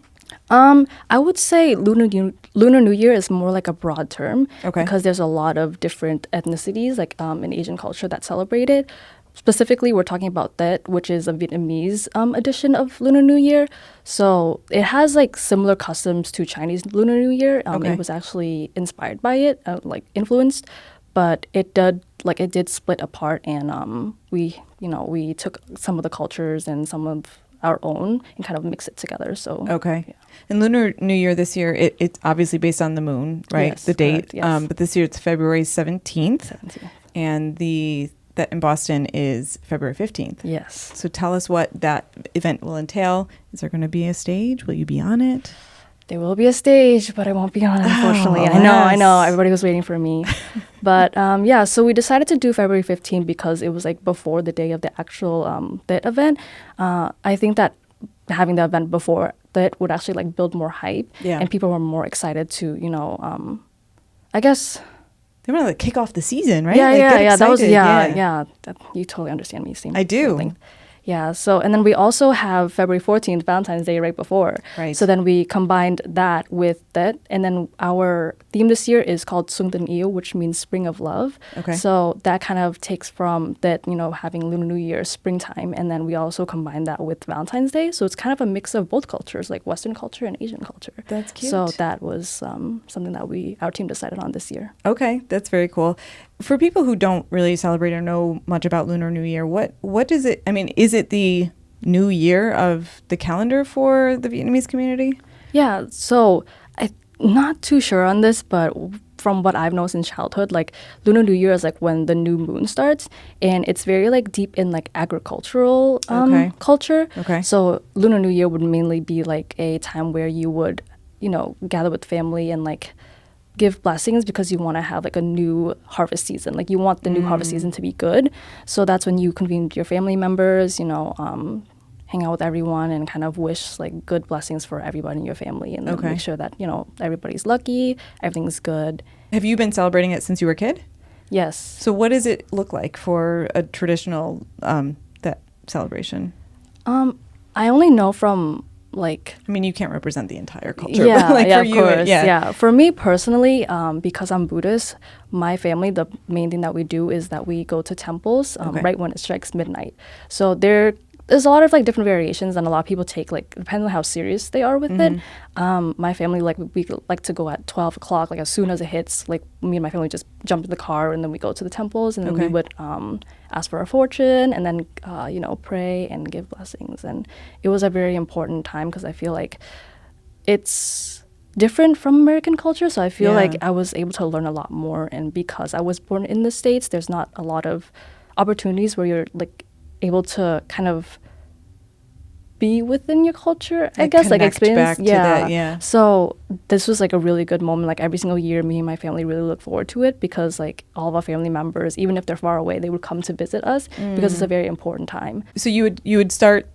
I would say Lunar New Year is more like a broad term, Okay. because there's a lot of different ethnicities, like in Asian culture, that celebrate it. specifically, we're talking about Tet, which is a Vietnamese edition of Lunar New Year. So it has like similar customs to Chinese Lunar New Year. Okay. It was actually inspired by it, like influenced, but it did split apart, and we took some of the cultures and some of our own and kind of mix it together. So Okay. yeah. And Lunar New Year this year, it's obviously based on the moon, right? Yes, the date. correct, yes. But this year it's February 17th. 17. And that in Boston is February 15th. Yes. So tell us what that event will entail. Is there going to be a stage? Will you be on it? There will be a stage, but I won't be on it, unfortunately. Oh, I know. yes. Everybody was waiting for me. But yeah, so we decided to do February 15th because it was like before the day of the actual that event. I think that having the event before that would actually like build more hype, Yeah. and people were more excited to, I guess. They want to like kick off the season, right? Yeah, Like, get yeah. That was excited. you totally understand me. Same I do. feeling. Yeah. So and then we also have February 14th, Valentine's Day, right before. Right. So then we combined that with that, and then our theme this year is called Xuân Tình Yêu, which means Spring of Love. Okay. So that kind of takes from that, having Lunar New Year, springtime, and then we also combine that with Valentine's Day. So it's kind of a mix of both cultures, like Western culture and Asian culture. That's cute. So that was something that our team decided on this year. Okay, that's very cool. For people who don't really celebrate or know much about Lunar New Year, what is it? I mean, is it the new year of the calendar for the Vietnamese community? Yeah, so I'm not too sure on this, but from what I've known since childhood, like Lunar New Year is like when the new moon starts, and it's very like deep in like agricultural Okay. culture. Okay. So Lunar New Year would mainly be like a time where you would, gather with family and like give blessings because you want to have like a new harvest season. Like you want the new harvest season to be good. So that's when you convene with your family members, hang out with everyone and kind of wish like good blessings for everybody in your family, and Okay. make sure that, everybody's lucky, everything's good. Have you been celebrating it since you were a kid? Yes. So what does it look like for a traditional that celebration? I only know from like I mean, you can't represent the entire culture. yeah, but like yeah, for of you, course. yeah. Yeah. For me personally, because I'm Buddhist, my family, the main thing that we do is that we go to temples Okay. right when it strikes midnight. So there's a lot of like different variations, and a lot of people take like, depending on how serious they are with it. My family, like we like to go at 12 o'clock, like as soon as it hits, like me and my family just jump in the car and then we go to the temples, and then Okay. we would ask for our fortune, and then pray and give blessings. And it was a very important time because I feel like it's different from American culture, so I feel Yeah. like I was able to learn a lot more. And because I was born in the States, there's not a lot of opportunities where you're like able to kind of be within your culture, I Like guess, like connect experience. back to that, yeah. So this was like a really good moment. Like every single year, me and my family really look forward to it because like all of our family members, even if they're far away, they would come to visit us because it's a very important time. So you would start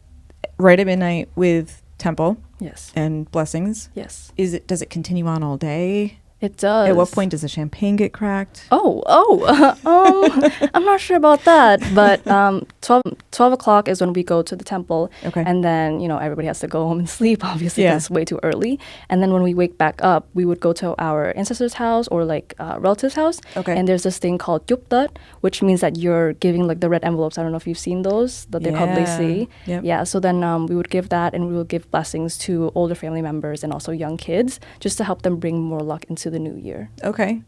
right at midnight with temple Yes. and blessings. Yes. Does it continue on all day? It does. At what point does the champagne get cracked? I'm not sure about that, but 12 o'clock is when we go to the temple, Okay. and then everybody has to go home and sleep, obviously, Yeah. because it's way too early. And then when we wake back up, we would go to our ancestors' house or like relatives' house, Okay. and there's this thing called Yup Dut, which means that you're giving like the red envelopes. I don't know if you've seen those, that they're called Yeah. Lacey. Yep. Yeah, so then we would give that, and we would give blessings to older family members and also young kids, just to help them bring more luck into the new year. Okay.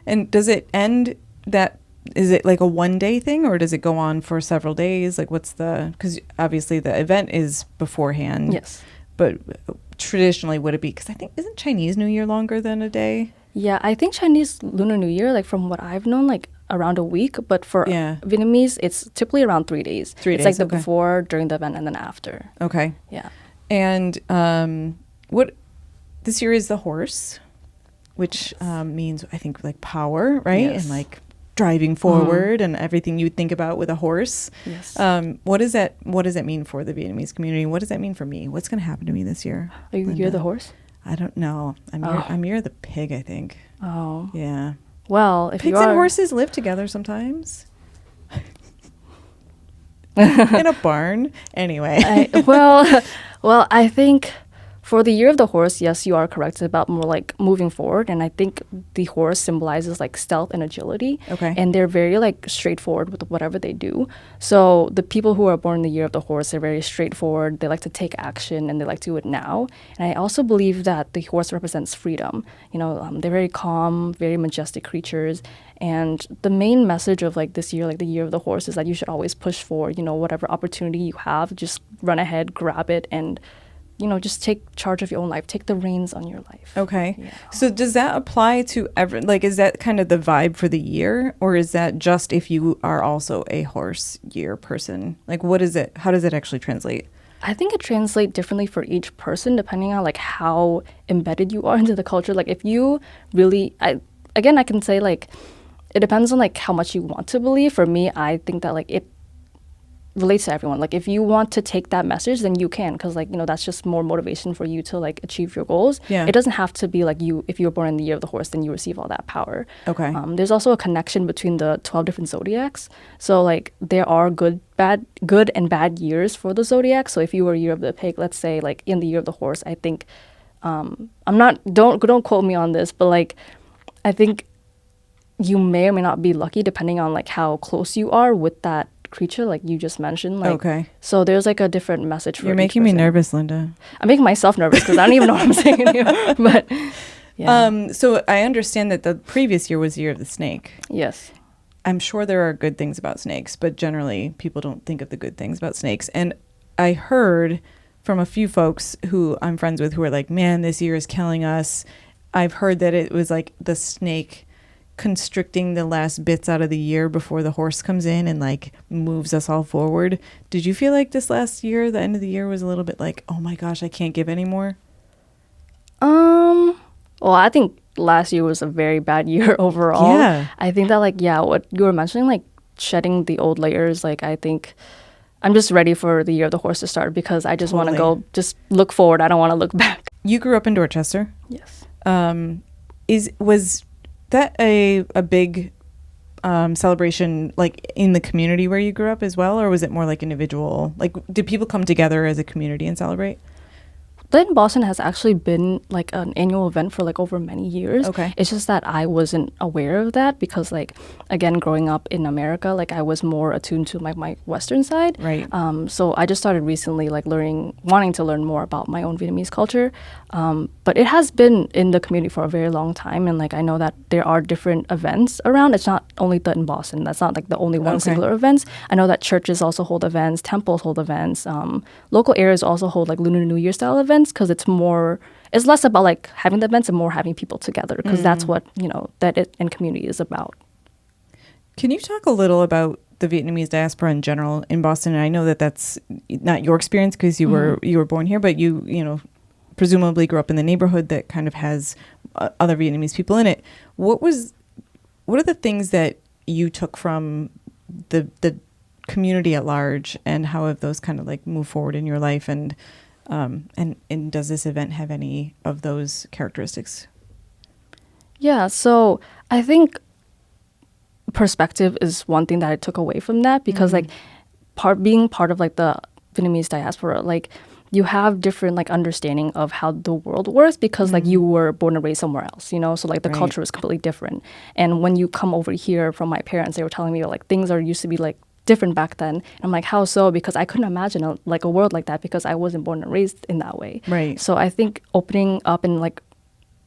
And does it end is it like a one-day thing, or does it go on for several days? Like because obviously the event is beforehand. Yes. But traditionally would it be, because I think, isn't Chinese New Year longer than a day? Yeah, I think Chinese Lunar New Year, like from what I've known, like around a week. But for Yeah. Vietnamese, it's typically around 3 days. 3 It's days, like the okay. before, during the event, and then after. Okay. Yeah. And what this year is the horse, which means, I think, like power, right? Yes. And like driving forward and everything you would think about with a horse. Yes. What does that mean for the Vietnamese community? What does that mean for me? What's going to happen to me this year? Are you're Linda? the horse? I don't know. I'm you're the pig, I think. Oh. Yeah. Well, if Pigs you are... and horses live together sometimes. In a barn. Anyway. well, I think For the year of the horse, yes, you are correct. It's about more like moving forward. And I think the horse symbolizes like stealth and agility. Okay. And they're very like straightforward with whatever they do. So the people who are born in the year of the horse are very straightforward. They like to take action and they like to do it now. And I also believe that the horse represents freedom. They're very calm, very majestic creatures. And the main message of like this year, like the year of the horse, is that you should always push for, whatever opportunity you have, just run ahead, grab it, and just take charge of your own life. Take the reins on your life. Okay. Yeah. So does that apply to is that kind of the vibe for the year, or is that just if you are also a horse year person? Like, what is it? How does it actually translate? I think it translates differently for each person depending on like how embedded you are into the culture. Like if you really, I can say like, it depends on like how much you want to believe. For me, I think that like it relates to everyone. Like if you want to take that message, then you can, because like that's just more motivation for you to like achieve your goals. Yeah. It doesn't have to be like if you were born in the year of the horse, then you receive all that power. Okay. There's also a connection between the 12 different zodiacs. So like there are good and bad years for the zodiac. So if you were year of the pig, let's say like in the year of the horse, I think don't quote me on this, but like I think you may or may not be lucky depending on like how close you are with that creature like you just mentioned. Like, okay. So there's like a different message for You're each making me person. nervous, Linda. I'm making myself nervous because I don't even know what I'm saying to you. But yeah. So I understand that the previous year was the year of the snake. Yes. I'm sure there are good things about snakes, but generally people don't think of the good things about snakes. And I heard from a few folks who I'm friends with who are like, man, this year is killing us. I've heard that it was like the snake constricting the last bits out of the year before the horse comes in and like moves us all forward. Did you feel like this last year, the end of the year, was a little bit like, oh my gosh, I can't give anymore? Well, I think last year was a very bad year overall. Yeah. I think that like, what you were mentioning, like shedding the old layers, like I think I'm just ready for the year of the horse to start because I just want to go just look forward. I don't want to look back. You grew up in Dorchester. Yes. Was that a big celebration like in the community where you grew up as well, or was it more like individual? Like, did people come together as a community and celebrate? That in Boston has actually been like an annual event for like over many years. Okay. It's just that I wasn't aware of that because like, again, growing up in America, like I was more attuned to my Western side. Right. So I just started recently like wanting to learn more about my own Vietnamese culture. But it has been in the community for a very long time. And like, I know that there are different events around. It's not only the in Boston. That's not like the only one singular events. I know that churches also hold events, temples hold events. Local areas also hold like Lunar New Year style events. Because it's less about like having the events and more having people together because that's what that it and community is about. Can you talk a little about the Vietnamese diaspora in general in Boston? And I know that that's not your experience because you were born here, but you presumably grew up in the neighborhood that kind of has other Vietnamese people in it. What are the things that you took from the community at large, and how have those kind of like moved forward in your life? And does this event have any of those characteristics? Yeah, so I think perspective is one thing that I took away from that because like being part of like the Vietnamese diaspora, like you have different like understanding of how the world works because like you were born and raised somewhere else, so like the culture is completely different. And when you come over here from my parents, they were telling me like things used to be like different back then. And I'm like, how so? Because I couldn't imagine a world like that because I wasn't born and raised in that way. Right. So I think opening up and like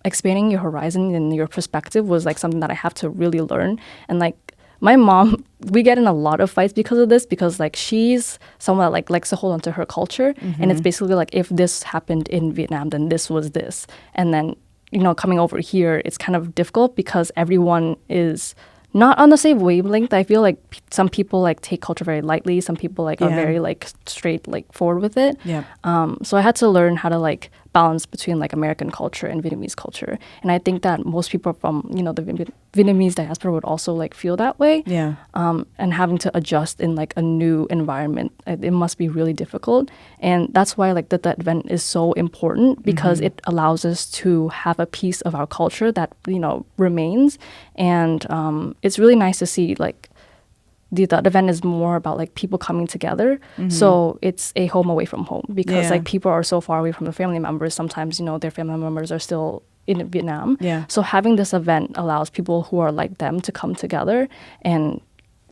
expanding your horizon and your perspective was like something that I have to really learn. And like my mom, we get in a lot of fights because of this because like she's someone that like likes to hold on to her culture. And it's basically like if this happened in Vietnam, then this was this. And then, coming over here, it's kind of difficult because everyone is not on the same wavelength. I feel like some people like take culture very lightly. Some people like are very like straight like forward with it. Yeah. So I had to learn how to like balance between like American culture and Vietnamese culture. And I think that most people from the Vietnamese diaspora would also like feel that way. Yeah. And having to adjust in like a new environment, it must be really difficult. And that's why like that event is so important because it allows us to have a piece of our culture that remains. And it's really nice to see like the event is more about like people coming together. So it's a home away from home because Yeah. like people are so far away from their family members. Sometimes, you know, their family members are still in Vietnam. Yeah. So having this event allows people who are like them to come together and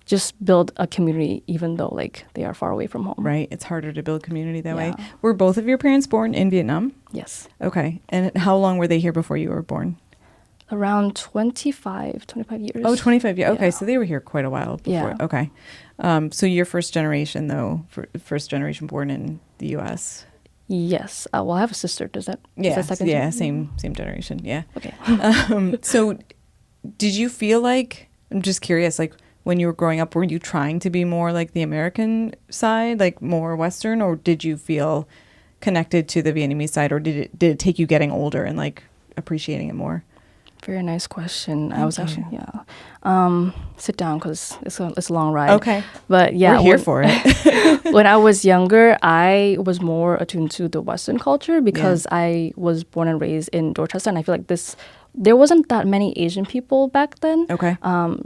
just build a community even though like they are far away from home. Right. It's harder to build community that way. Yeah. Were both of your parents born in Vietnam? Yes. Okay. And how long were they here before you were born? Around 25 years. Oh, 25 years. Okay. Yeah. So they were here quite a while before. Yeah. Okay. So you're first generation though, first generation born in the U.S. Yes. Well, I have a sister. Is that Yeah. second? Yeah. Same generation. Yeah. Okay. So did you feel like, I'm just curious, like when you were growing up, were you trying to be more like the American side, like more Western, or did you feel connected to the Vietnamese side, or did it take you getting older and like appreciating it more? Very nice question. Thank I was you. actually, sit down because it's a long ride. Okay. But yeah. We're here for it. When I was younger, I was more attuned to the Western culture because I was born and raised in Dorchester, and I feel like there wasn't that many Asian people back then. Okay.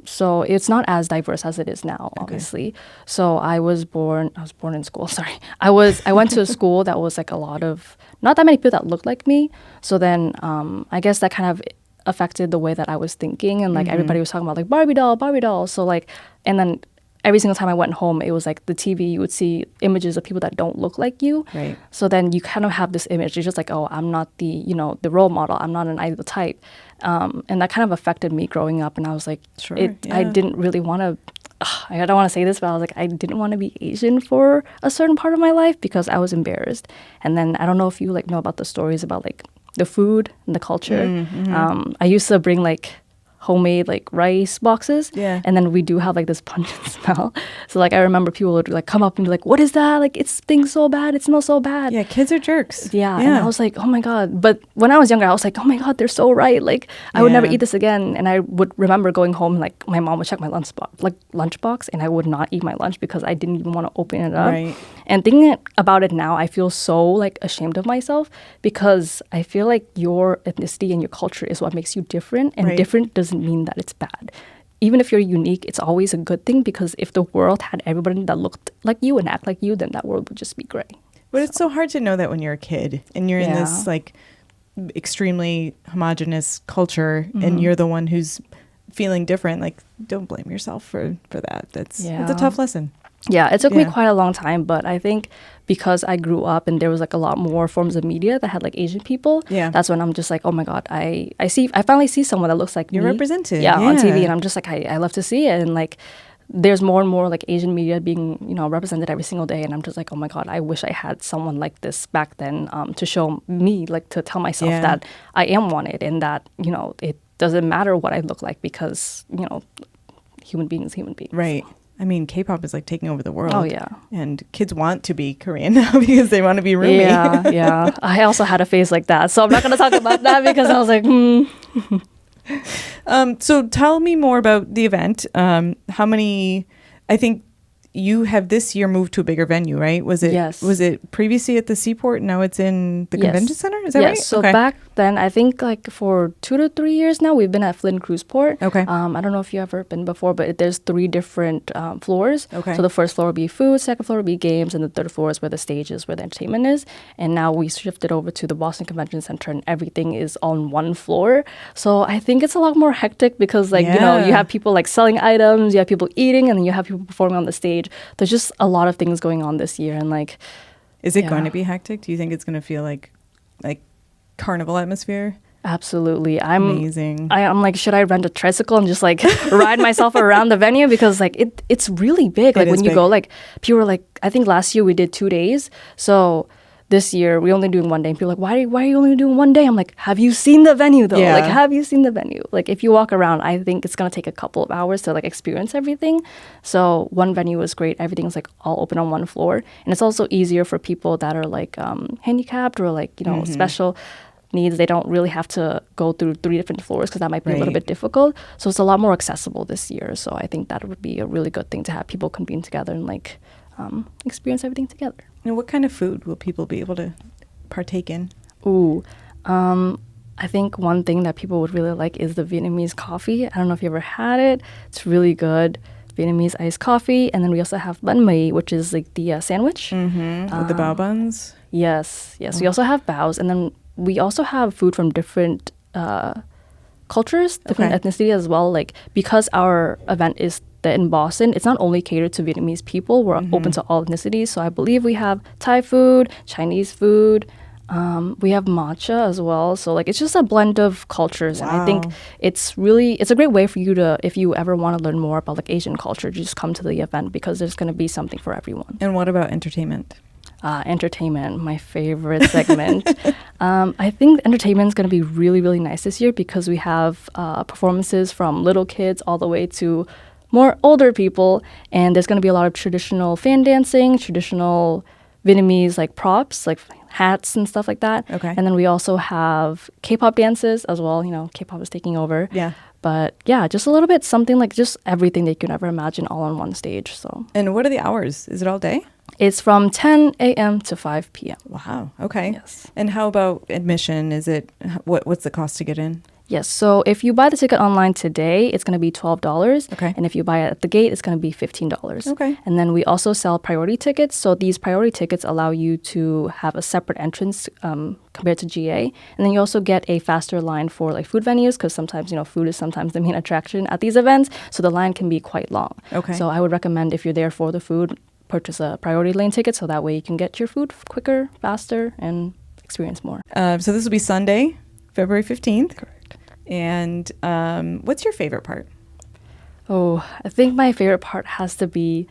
So it's not as diverse as it is now, obviously. So I was born in school, sorry. I went to a school that was like not that many people that looked like me. So then I guess that kind of affected the way that I was thinking, and like everybody was talking about like Barbie doll. So like, and then every single time I went home, it was like the TV, you would see images of people that don't look like you. Right. So then you kind of have this image. It's just like, oh, I'm not the role model. I'm not an ideal type. And that kind of affected me growing up. And I was like, Sure, I didn't really want to, I don't want to say this, but I was like, I didn't want to be Asian for a certain part of my life because I was embarrassed. And then I don't know if you like know about the stories about like the food and the culture. I used to bring like homemade like rice boxes, and then we do have like this pungent smell. So like I remember people would like come up and be like, "What is that? Like it stinks so bad. It smells so bad." Yeah, kids are jerks. Yeah, and I was like, "Oh my god!" But when I was younger, I was like, "Oh my god, they're so right. Like I would never eat this again." And I would remember going home, like my mom would check my lunchbox, and I would not eat my lunch because I didn't even want to open it up. Right. And thinking about it now, I feel so like ashamed of myself because I feel like your ethnicity and your culture is what makes you different, and different doesn't mean that it's bad. Even if you're unique, it's always a good thing because if the world had everybody that looked like you and act like you, then that world would just be great. But it's so hard to know that when you're a kid and you're in this like extremely homogenous culture and you're the one who's feeling different. Like, don't blame yourself for that. It's a tough lesson. Yeah, it took me quite a long time, but I think because I grew up and there was like a lot more forms of media that had like Asian people, that's when I'm just like, oh my God, I finally see someone that looks like You're me. represented. On TV, and I'm just like, I love to see it. And like, there's more and more like Asian media being, represented every single day. And I'm just like, oh my God, I wish I had someone like this back then to show me, like to tell myself that I am wanted and that, it doesn't matter what I look like because, human being is human being. Right. I mean, K-pop is like taking over the world. Oh, yeah. And kids want to be Korean now because they want to be Rumi. Yeah. I also had a phase like that. So I'm not going to talk about that because I was like, So tell me more about the event. How many, I think you have this year moved to a bigger venue, right? Was it? Yes. Was it previously at the Seaport? Now it's in the convention center? Is that right? Yes. So back then, I think like for 2 to 3 years now, we've been at Flynn Cruise Port. Okay. I don't know if you've ever been before, but there's 3 different floors. Okay. So the first floor will be food, second floor will be games, and the third floor is where the stage is, where the entertainment is. And now we shifted over to the Boston Convention Center and everything is on one floor. So I think it's a lot more hectic because like, you have people like selling items, you have people eating, and then you have people performing on the stage. There's just a lot of things going on this year. And like, is it going to be hectic? Do you think it's going to feel like carnival atmosphere? Absolutely. Amazing. I'm like, should I rent a tricycle and just like ride myself around the venue? Because like it's really big. Like when you go, like people were like, I think last year we did 2 days. So this year we're only doing 1 day. And people are like, why are you only doing 1 day? I'm like, have you seen the venue though? Yeah. Like, have you seen the venue? Like if you walk around, I think it's going to take a couple of hours to like experience everything. So one venue was great. Everything's like all open on one floor. And it's also easier for people that are like handicapped or like, special needs. They don't really have to go through 3 different floors because that might be a little bit difficult. So it's a lot more accessible this year. So I think that would be a really good thing to have people convene together and like experience everything together. And what kind of food will people be able to partake in? I think one thing that people would really like is the Vietnamese coffee. I don't know if you ever had it. It's really good. Vietnamese iced coffee, and then we also have banh mi, which is like the sandwich. With the bao buns. Yes. We also have baos, and then we also have food from different cultures, different ethnicities as well. Like, because our event is in Boston, it's not only catered to Vietnamese people. We're open to all ethnicities. So I believe we have Thai food, Chinese food. We have matcha as well. So like, it's just a blend of cultures. And I think it's a great way for you to, if you ever want to learn more about like Asian culture, just come to the event, because there's going to be something for everyone. And what about entertainment? Entertainment, my favorite segment. I think entertainment is going to be really, really nice this year, because we have performances from little kids all the way to more older people. And there's going to be a lot of traditional fan dancing, traditional Vietnamese like props, like hats and stuff like that. Okay. And then we also have K-pop dances as well. You know, K-pop is taking over. Yeah. But yeah, just a little bit, something like just everything that you could ever imagine all on one stage. So. And what are the hours? Is it all day? It's from 10 a.m. to 5 p.m. Wow. Okay. Yes. And how about admission? Is it what's the cost to get in? Yes. So if you buy the ticket online today, it's going to be $12. Okay. And if you buy it at the gate, it's going to be $15. Okay. And then we also sell priority tickets. So these priority tickets allow you to have a separate entrance compared to GA. And then you also get a faster line for like food venues, because sometimes, you know, food is sometimes the main attraction at these events. So the line can be quite long. Okay. So I would recommend, if you're there for the food, purchase a priority lane ticket, so that way you can get your food quicker, faster, and experience more. So this will be Sunday, February 15th. Correct. And what's your favorite part? Oh, I think my favorite part has to be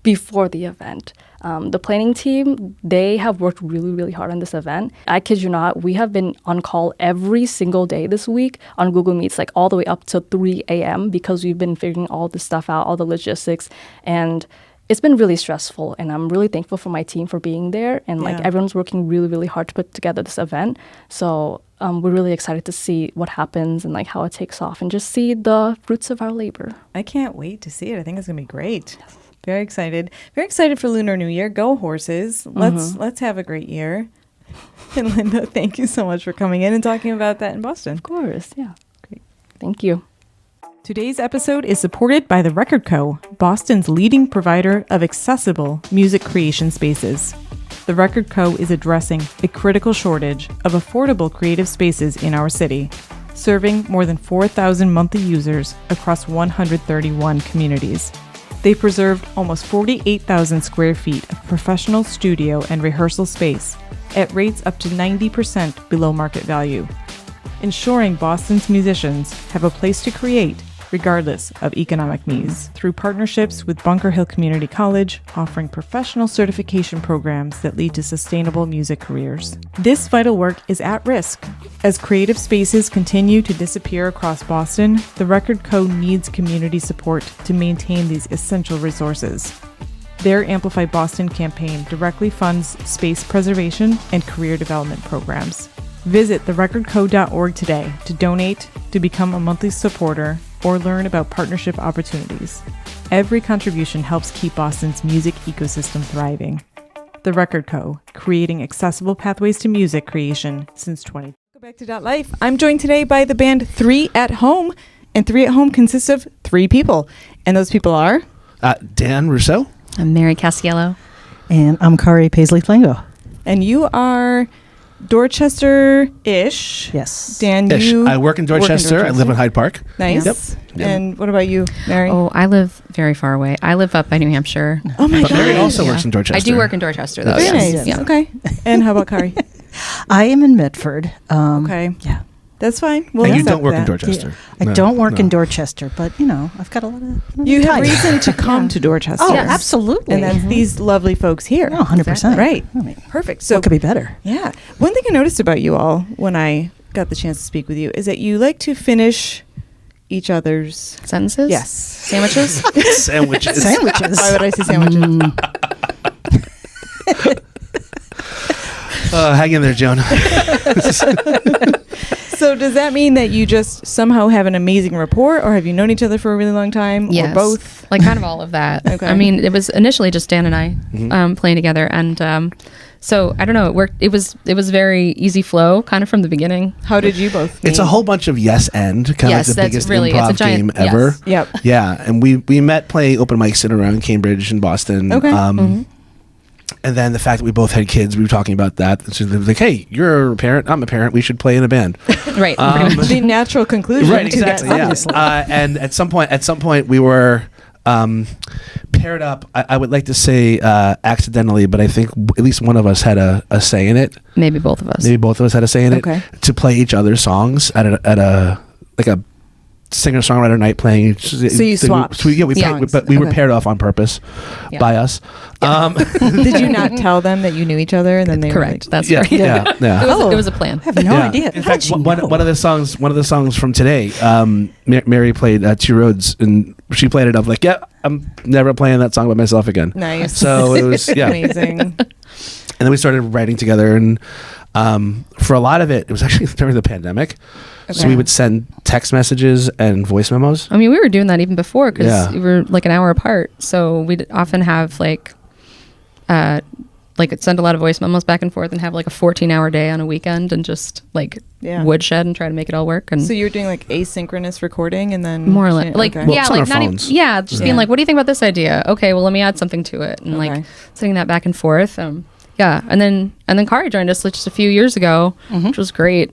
before the event. The planning team, they have worked really, really hard on this event. I kid you not, we have been on call every single day this week on Google Meets, like all the way up to 3 a.m. because we've been figuring all this stuff out, all the logistics, and it's been really stressful, and I'm really thankful for my team for being there, and like everyone's working really, really hard to put together this event. So we're really excited to see what happens and like how it takes off, and just see the fruits of our labor. I can't wait to see it. I think it's gonna be great. Yes. Very excited. Very excited for Lunar New Year. Go horses. Let's have a great year. And Linda, thank you so much for coming in and talking about that in Boston. Of course, yeah. Great. Thank you. Today's episode is supported by The Record Co., Boston's leading provider of accessible music creation spaces. The Record Co. is addressing a critical shortage of affordable creative spaces in our city, serving more than 4,000 monthly users across 131 communities. They preserved almost 48,000 square feet of professional studio and rehearsal space at rates up to 90% below market value, ensuring Boston's musicians have a place to create regardless of economic needs, through partnerships with Bunker Hill Community College, offering professional certification programs that lead to sustainable music careers. This vital work is at risk. As creative spaces continue to disappear across Boston, the Record Co. needs community support to maintain these essential resources. Their Amplify Boston campaign directly funds space preservation and career development programs. Visit therecordco.org today to donate, to become a monthly supporter, or learn about partnership opportunities. Every contribution helps keep Boston's music ecosystem thriving. The Record Co., creating accessible pathways to music creation since 20. Go back to DotLife. I'm joined today by the band 3 at Home, and 3 at Home consists of 3 people, and those people are Dan Rousseau. I'm Mary Castiello. And I'm Kari Paisley-Flango. And you are Dorchester-ish. Yes. Dan, Ish. you I work in Dorchester. I live in Hyde Park. Nice. Yep. And what about you, Mary? Oh, I live very far away. I live up by New Hampshire. Oh my But God. Mary also works in Dorchester. I do work in Dorchester, though. Very yes. nice. Yeah. Okay. And how about Kari? I am in Medford. Okay. Yeah. That's fine. We'll And you accept don't work in that. Dorchester. I No, don't work no. in Dorchester, but, you know, I've got a lot of You have ties. reason to come to Dorchester. Oh, Yes. absolutely. And that's these lovely folks here. No, 100%. Right. I mean, Perfect. So what could be better? yeah. One thing I noticed about you all when I got the chance to speak with you is that you like to finish each other's Sentences? Yes. Sandwiches? Sandwiches. Sandwiches. Why would I say sandwiches? Hang in there, Joan. So does that mean that you just somehow have an amazing rapport, or have you known each other for a really long time, Yes. or both? Like kind of all of that. Okay. I mean, it was initially just Dan and I playing together. And So I don't know. It worked. It was very easy flow, kind of from the beginning. How did you both meet? It's a whole bunch of yes and kind Yes, of like the that's biggest really- it's a improv giant- game ever. yes. Yep. Yeah, and we met playing open mics in around Cambridge and Boston. Okay. And then the fact that we both had kids, we were talking about that. So they was like, hey, you're a parent, I'm a parent, we should play in a band. Right. pretty much. the natural conclusion Right, to that. exactly. Yeah. obviously. And at some point we were paired up. I would like to say accidentally, but I think at least one of us had a say in it. Maybe both of us. Maybe both of us had a say in Okay. it to play each other's songs at a singer-songwriter night playing. So you swapped We songs. but we were Okay. paired off on purpose Yeah. by us. Did you not tell them that you knew each other? And then they Correct. were That's yeah, right. yeah, yeah. It was a plan. I have no Yeah. idea. In How fact, did you one know? of the songs from today, Mary played Two Roads, and she played it. I'm like, yeah, I'm never playing that song by myself again. nice. So it was Amazing. And then we started writing together, and for a lot of it was actually during the pandemic. So Okay. we would send text messages and voice memos. I mean, we were doing that even before because Yeah. we were like an hour apart. So we'd often have like send a lot of voice memos back and forth and have like a 14-hour day on a weekend and just like Yeah. woodshed and try to make it all work. And So you were doing like asynchronous recording and then more or less, like okay. Well, yeah, it's on like our not even, phones. yeah, just Yeah. being like, what do you think about this idea? Okay, well, let me add something to it, and Okay. like sending that back and forth. Yeah, and then Kari joined us just a few years ago, which was great.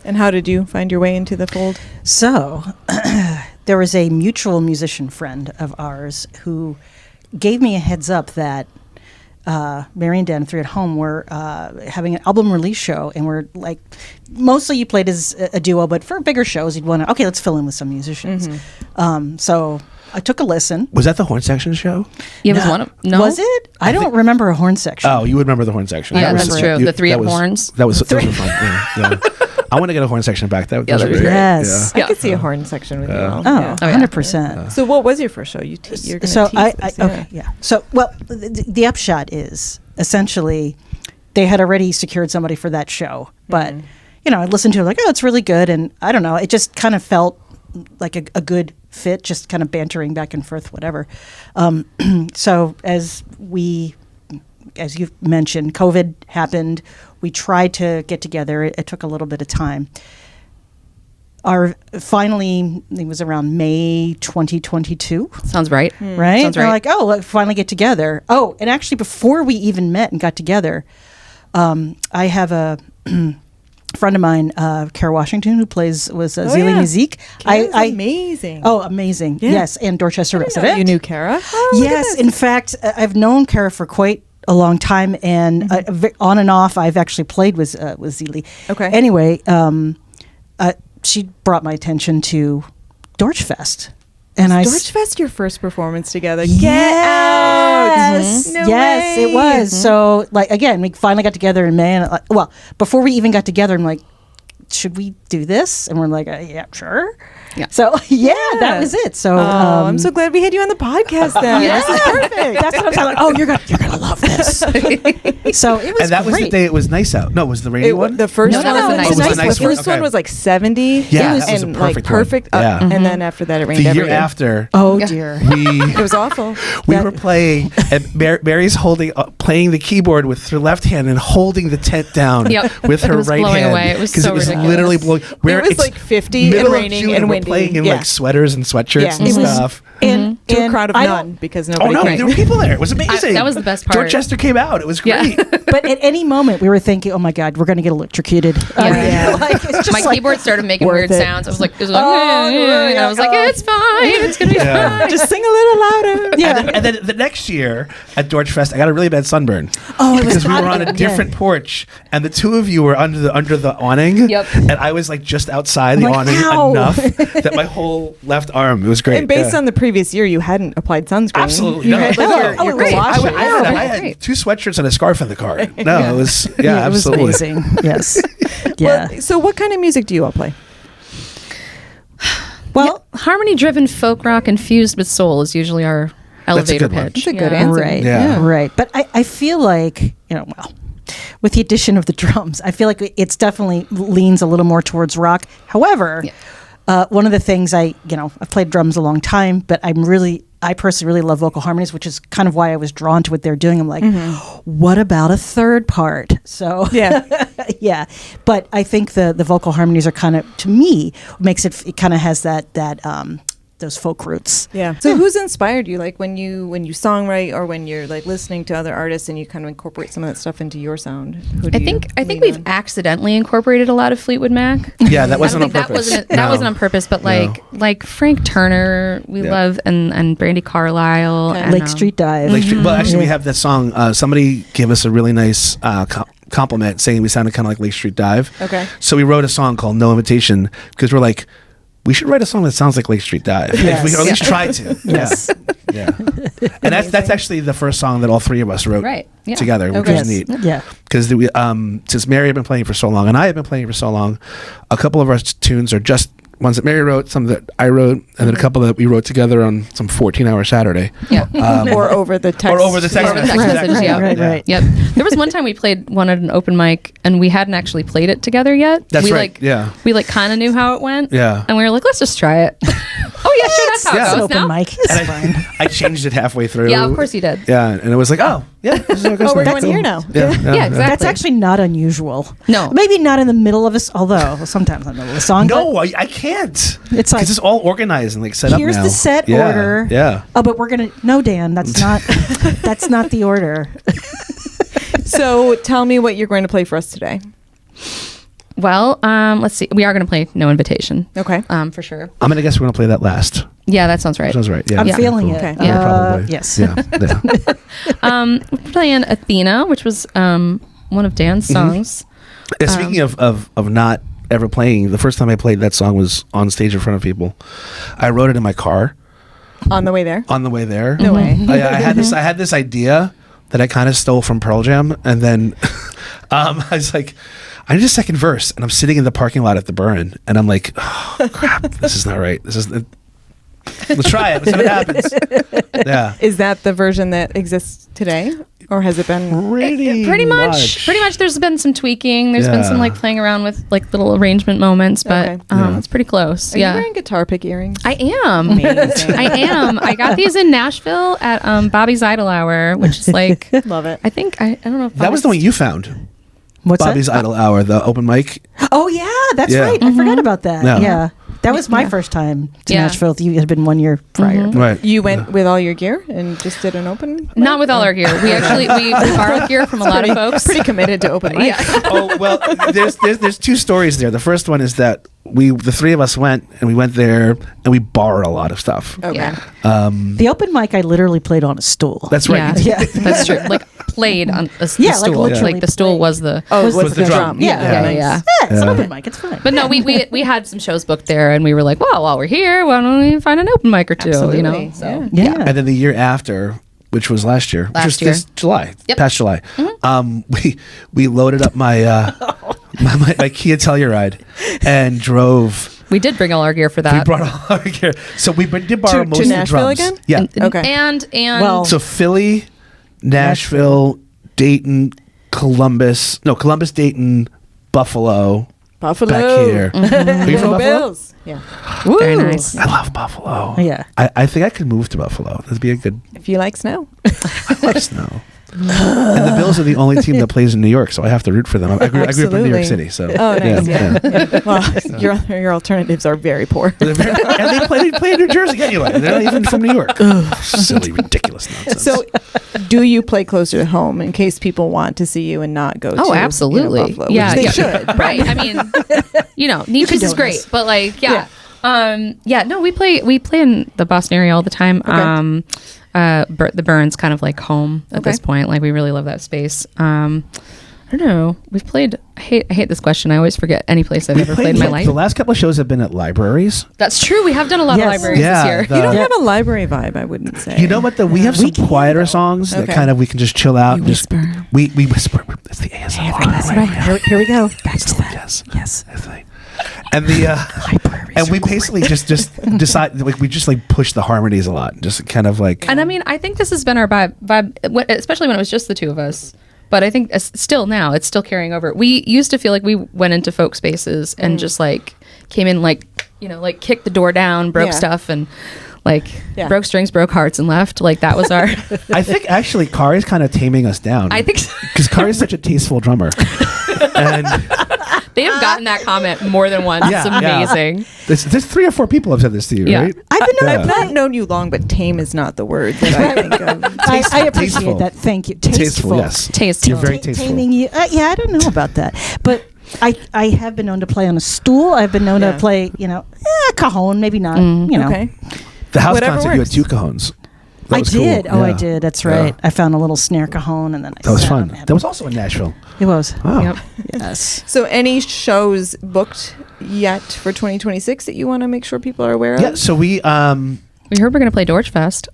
And how did you find your way into the fold? So, there was a mutual musician friend of ours who gave me a heads up that Mary and Dan, Three at Home, were having an album release show, and we're like, mostly you played as a duo, but for bigger shows, you'd want to, okay, let's fill in with some musicians. So I took a listen. Was that the horn section show? Yeah, it was one of no. Was it? I don't remember a horn section. Oh, you would remember the horn section. Yeah, That that's was- true. you- The three that at was- horns. That was fun. Yeah. I want to get a horn section back. That Yeah, was that'd be great. great. Yes. I could see a horn section with you all. Oh, Yeah. yeah. 100%. So what was your first show? You're going to So tease I this, okay, yeah. So well, the upshot is essentially they had already secured somebody for that show, but I listened to it like, oh, it's really good, and I don't know, it just kind of felt like a good fit, just kind of bantering back and forth, whatever. So as you've mentioned, COVID happened. We tried to get together. It took a little bit of time. Finally, it was around May 2022. Sounds right. Right? Sounds They're right. like, oh, let's finally get together. Oh, and actually, before we even met and got together, I have a friend of mine, Kara Washington, who was Zili yeah. Musique. Kara's amazing. Oh, amazing. Yeah. Yes, and Dorchester Reporter. You knew Kara? Oh, look at Yes, this. in fact, I've known Kara for quite a long time, and on and off, I've actually played with Zili. Okay. Anyway, she brought my attention to Dorchfest. And Dorchfest, your first performance together. Yes. Get out! No yes, way. it was. So, like, again, we finally got together in May. And, well, before we even got together, I'm like, should we do this? And we're like, yeah, sure. Yeah. So, that was it. So, I'm so glad we had you on the podcast then. yeah. This is perfect. That's what I'm saying. Like, oh, you're gonna love this. So it was And that was the great. day it was nice out. No, it was the rainy one? The first No, one no, was no, the it was nice the nice The one. first one Okay. was like 70. Yeah, that was a and perfect like one. perfect. Yeah. And then after that, it rained the every year day. after, Oh Yeah. dear. It was awful. we That- were playing, and Mary's playing the keyboard with her left hand and holding the tent down Yep. with It her was right blowing hand. away. It was 'cause so it was ridiculous. literally blowing. It was it's like 50 and middle of raining June, and we're windy. playing in Yeah. like sweaters and sweatshirts Yeah. and It was- stuff. And, To a and crowd of I don't- none because Oh nobody no, came. there were people there. It was amazing. that was the best part. Dorchester came out. It was Yeah. great. But at any moment, we were thinking, "Oh my God, we're going to get electrocuted." Yeah. Like, it's just My like, keyboard started making worth weird it. sounds. I was like, Oh, yeah, and I was like, oh. it's fine. It's gonna be Yeah. fine. Just sing a little louder. Yeah. And then the next year at Dorchfest, I got a really bad sunburn. Oh, it was because we hot were on a again. different porch, and the two of you were under the awning. Yep. And I was like just outside the I'm like, awning ow. enough that my whole left arm. It was great. And based Yeah. on the previous year, you hadn't applied sunscreen. Absolutely You not. had like No. your Oh, great. gouache. I had Great. 2 sweatshirts and a scarf in the car. No, Yeah. it was it absolutely. was amazing. Yes. Yeah. Well, so what kind of music do you all play? Well, Harmony-driven folk rock infused with soul is usually our elevator good one. pitch. That's a good answer. right. Yeah. Right. But I feel like, well, with the addition of the drums, I feel like it's definitely leans a little more towards rock. However, Yeah. one of the things I've played drums a long time, but I personally really love vocal harmonies, which is kind of why I was drawn to what they're doing. I'm like, what about a third part? So yeah. But I think the vocal harmonies are kind of, to me, makes it kind of has that those folk roots. Yeah. So who's inspired you? Like when you songwrite or when you're like listening to other artists and you kind of incorporate some of that stuff into your sound? I think we've accidentally incorporated a lot of Fleetwood Mac. Yeah, that wasn't on purpose. That wasn't on purpose, but like Frank Turner, we love, and Brandy Carlisle, and, Lake Street Dive. Lake Street. Well, actually, we have that song. Somebody gave us a really nice compliment saying we sounded kind of like Lake Street Dive. Okay. So we wrote a song called No Invitation because we're like, we should write a song that sounds like Lake Street Dive. Yes. We at least try to. Yes. Yeah. And that's actually the first song that all three of us wrote together, which was neat. Yeah. Because since Mary had been playing for so long and I had been playing for so long, a couple of our tunes are just ones that Mary wrote, some that I wrote, and then a couple that we wrote together on some 14-hour Saturday. Yeah. Or over the text. Or over the text message, yeah. Right. Yep. There was one time we played one at an open mic, and we hadn't actually played it together yet. That's we right. We kind of knew how it went. Yeah. And we were like, let's just try it. Oh yeah, sure. That's how It's it an goes open now. mic. It's And fine. I changed it halfway through. Yeah, of course you did. Yeah, and it was like, oh, yeah, this is how it goes Oh, we're now. going here now. Yeah, Yeah, exactly. That's actually not unusual. No. Maybe not in the middle of although sometimes in the middle of a song. No, I can't. It's like, because it's all organized and like set up now. here's the set Yeah, order. Yeah. Oh, but we're going to, no, Dan, that's not, that's not the order. So tell me what you're going to play for us today. Well, let's see. We are going to play No Invitation. Okay. For sure. I'm gonna guess we're gonna play that last. Yeah, that sounds right. Sounds right. Yeah. I'm feeling Cool. it. Okay. Yeah. Probably. Yes. Yeah. Yeah. We're playing Athena, which was one of Dan's songs. And speaking of not ever playing, the first time I played that song was on stage in front of people. I wrote it in my car On the way there? on the way there. No way. I had this idea that I kind of stole from Pearl Jam, and then I was like, I need a second verse, and I'm sitting in the parking lot at the Burn, and I'm like, oh crap, this is not right. Let's try it. Let's see what happens. Yeah. Is that the version that exists today? Or has it been? Pretty much. There's been some tweaking. There's been some like playing around with like little arrangement moments, but Okay. it's pretty close. Are yeah. you wearing guitar pick earrings? I am. Amazing. I am. I got these in Nashville at Bobby's Idol Hour, which is like Love it. I think I don't know if That was the one you found. What's Bobby's that? Idol Hour, the open mic. Oh, yeah, that's Yeah. right. I forgot about that. Yeah. Yeah. That was my first time to Yeah. Nashville. You had been 1 year prior. Right. You went with all your gear and just did an open? Not with all our gear. We actually we borrowed gear from a lot of folks. Pretty committed to open mic. Yeah. Oh well, there's two stories there. The first one is that the three of us went there and we borrowed a lot of stuff. Okay. Yeah. The open mic, I literally played on a stool. That's right. Yeah. Yeah. That's true. Like played on the Yeah, like stool. literally Like the stool played. was the. Oh, Was was the the drum. drum? Yeah. Yeah, nice. yeah. Yeah, it's an Yeah. open mic. It's fine. But no, we had some shows booked there, and we were like, well, while we're here, why don't we find an open mic or two? You know. Absolutely, So yeah. Yeah. And then the year after, which was last year, which was year. this July, Yep. past July, we loaded up my my Kia Telluride and drove. we did bring all our gear for We that. brought all our gear, so we did borrow To most of the Nashville drums. again? Yeah. Okay. And Well- So Philly, Nashville, Dayton, Columbus, Dayton, Buffalo. Buffalo. Back here. Are you from Go Buffalo? Bills. Yeah. very Woo. nice. I love Buffalo. Yeah. I think I could move to Buffalo. That'd be a good. If you like snow. I love snow. And the Bills are the only team that plays in New York, so I have to root for them. I grew up in New York Absolutely. City, so Oh, nice. Yeah. yeah. Well, your alternatives are very poor. And they play in New Jersey anyway. They're not even from New York. Silly, ridiculous nonsense. So, do you play closer to home in case people want to see you and not go to Oh, absolutely. Buffalo? Yeah, Which they yeah. should. Right. I mean, Nevis is great, but like, yeah. No, we play in the Boston area all the time. Okay. The Burn's kind of like home at this point. Like we really love that space. I don't know. We've played. I hate this question. I always forget any place I've ever played in my life. The last couple of shows have been at libraries. That's true. We have done a lot of Yes. libraries Yeah, this year. the- You don't have a library vibe, I wouldn't say. You know what? We have some quieter songs that Okay. kind of we can just chill out. You and just, whisper. we whisper. It's the ASMR. That's right. Here we go. Back to that. Yes. Yes. That's the thing. And and we basically just decide like we just like push the harmonies a lot, just kind of like. And I mean, I think this has been our vibe, especially when it was just the two of us. But I think still now, it's still carrying over. We used to feel like we went into folk spaces and just like came in like like kicked the door down, broke Yeah. stuff, and like Yeah. broke strings, broke hearts, and left. Like that was our. I think actually Kari's kind of taming us down. I think so. Because Kari's such a tasteful drummer. And They have gotten that comment more than once. Yeah, It's yeah. amazing. there's 3 or 4 people have said this to you, Yeah. right? I've not known you long, but tame is not the word that I think of. I appreciate Tasteful. that. Thank you. Tasteful, yes. Tasteful. You're very tasteful. Taming you. Yeah, I don't know about that, but I have been known to play on a stool. I've been known Yeah. to play, cajon, maybe not. Okay. The house Whatever concert, you had works. 2 cajones. That I was cool. did. Oh, I Yeah. did. That's Yeah. right. I found a little snare cajon, and then I That was sat fun. on it. That was also in Nashville. It was. Oh. Yep. Yes. So, any shows booked yet for 2026 that you want to make sure people are aware of? Yeah, so we We heard we're going to play Dorch Fest.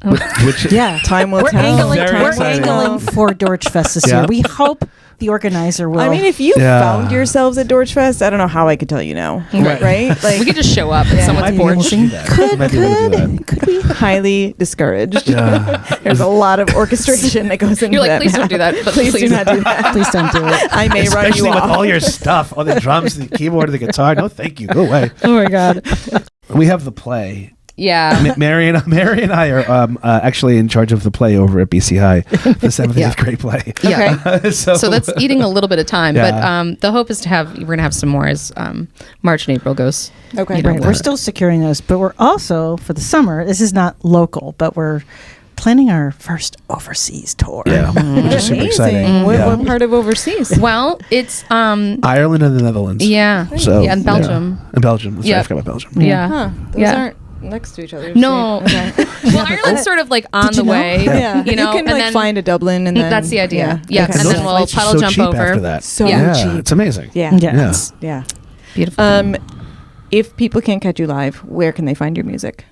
which Yeah. Time will We're tell. angling. Very We're exciting. angling for Dorch Fest this Yeah. year. We hope the organizer will. I mean, if you Yeah. found yourselves at Dorch Fest, I don't know how I could tell you no. Right. Right? Like, We could just show up at Yeah. someone's might be able porch. to do that. Might be able to do that. could we? highly discouraged. Yeah. There's a lot of orchestration that goes into You're like, that. please don't do that. But Please do not do that. Please don't do it. I may run Especially you with off. all your stuff, all the drums, the keyboard, the guitar. No, thank you. Go away. Oh my god. We have the play. Yeah. Mary and I are actually in charge of the play over at BC High, the 7th and Yeah. 8th grade play. Yeah. so that's eating a little bit of time, Yeah. but the hope is to have we're gonna have some more as March and April goes. Okay. you know, Right. We're still securing those, but we're also for the summer. This is not local, but we're planning our first overseas tour. Yeah, which is super Amazing. exciting. What, Yeah. what part of overseas? Well, it's Ireland and the Netherlands. yeah. So yeah, and Belgium. And Belgium. That's right, Yeah. I forgot about Belgium. Yeah. Huh. Those Yeah. aren't next to each other. No. Okay. Well, Ireland's sort of like on Did the you know? way. Yeah. You know, can and like then find a Dublin and then that's the idea. Yeah. Okay. And those then we'll flights are puddle so jump cheap over. after that. So Yeah. cheap. It's amazing. Yeah. Yes. Yeah. Beautiful. If people can't catch you live, where can they find your music?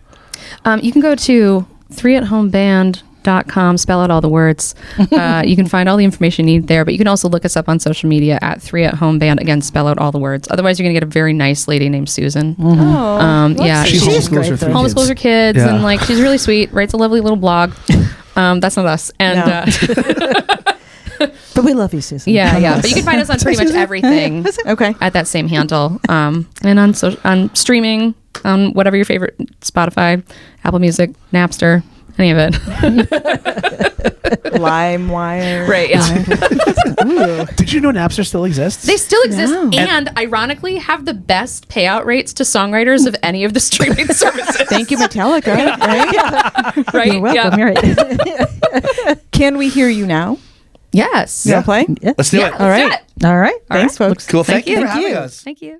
You can go to 3athomeband.com, spell out all the words. You can find all the information you need there, but you can also look us up on social media at 3athomeband. Again, spell out all the words. Otherwise, you're going to get a very nice lady named Susan. Oh. Yeah, She She's homeschools great, her though. 3 homeschools her kids, Yeah. and like she's really sweet. Writes a lovely little blog. That's not us. And But we love you, Susan. yeah. But you can find us on pretty much everything Okay. at that same handle, and on streaming on whatever your favorite Spotify, Apple Music, Napster, any of it. LimeWire. Right. Yeah. Did you know Napster still exists? They still exist, No. and ironically have the best payout rates to songwriters of any of the streaming services. Thank you, Metallica. Right? Right? You're welcome. You're right. Can we hear you now? Yes. You want to play? Yeah. Let's do Yeah, it. let's do right. it. All right. Thanks, folks. Cool. Thank you for Thank having you. us. Thank you.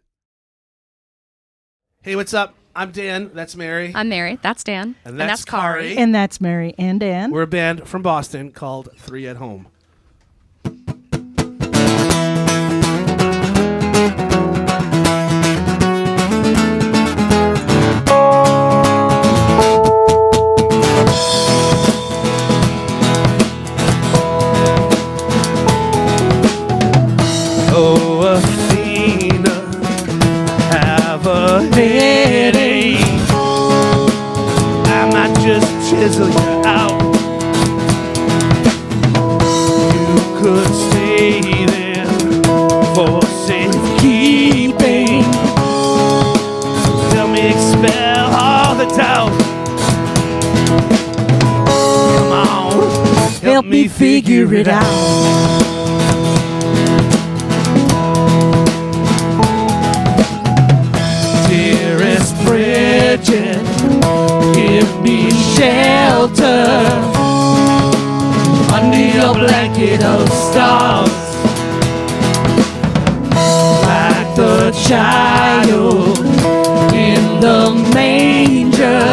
Hey, what's up? I'm Dan. That's Mary. I'm Mary. That's Dan. And that's Kari. And that's Mary and Dan. We're a band from Boston called 3 at Home. Oh, Athena, have a headache. I might just chisel you out. You could stay there for safekeeping. Help me expel all the doubt. Come on, help me figure it out. Dearest Bridget, give me shelter under your blanket of stars, like the child in the manger,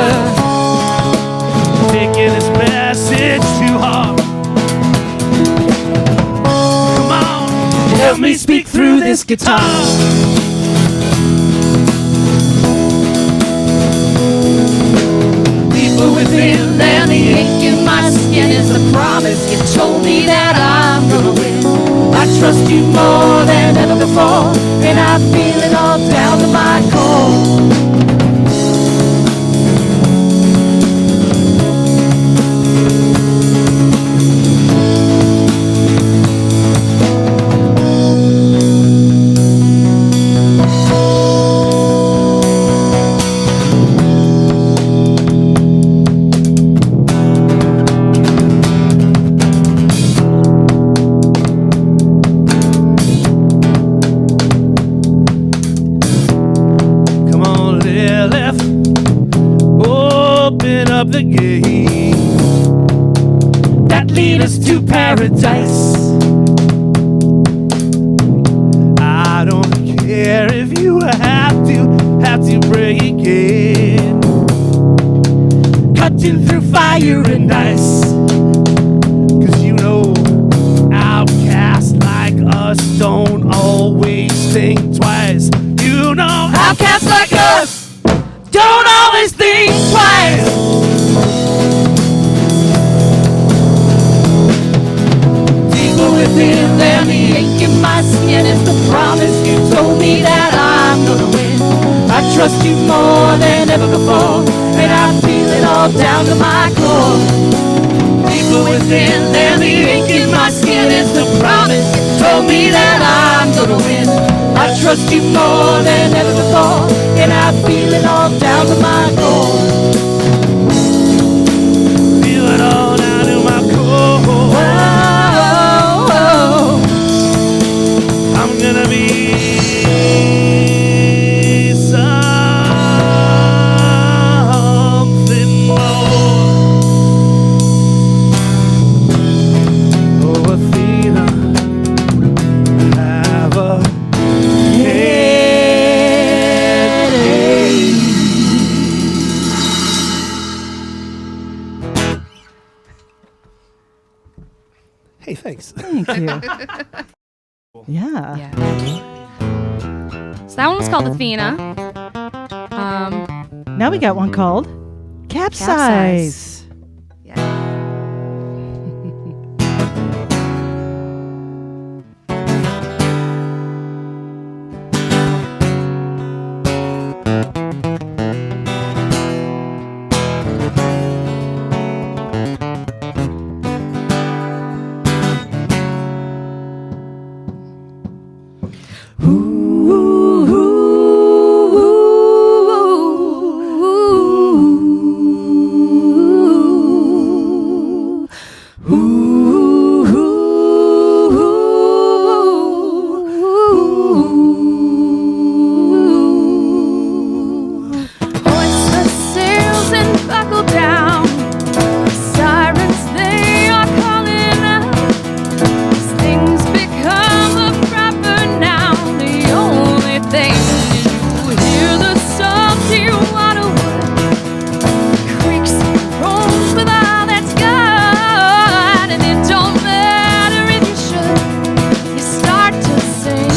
taking his message to heart. Come on, help me speak through this guitar. Deeper within than the ache in my skin is the promise you told me that I'm gonna win. I trust you more than ever before, and I feel it all down to my core. up the gate that lead us to paradise. I don't care if you have to break it, cutting through fire and ice. 'Cause you know, outcasts like us don't always think twice. You know, outcasts like us don't always think twice. Deeper within than the ache in my skin is the promise you told me that I'm gonna win. I trust you more than ever before, and I feel it all down to my core. Deeper within than the ache in my skin is the promise you told me that I'm gonna win. I trust you more than ever before, and I feel it all down to my core. Feel it all down to my core. Whoa, I'm gonna be something more. Oh, Athena, have a headache. Hey, thanks. Thank you. Yeah. Yeah. So that one was called Athena. Now we got one called Capsize. Yeah. Hoist the sails and buckle down. Sirens, they are calling out. As things become a proper noun, the only thing you hear the salty water creaks and rolls with all that's gone, and it don't matter if you should. You start to sing.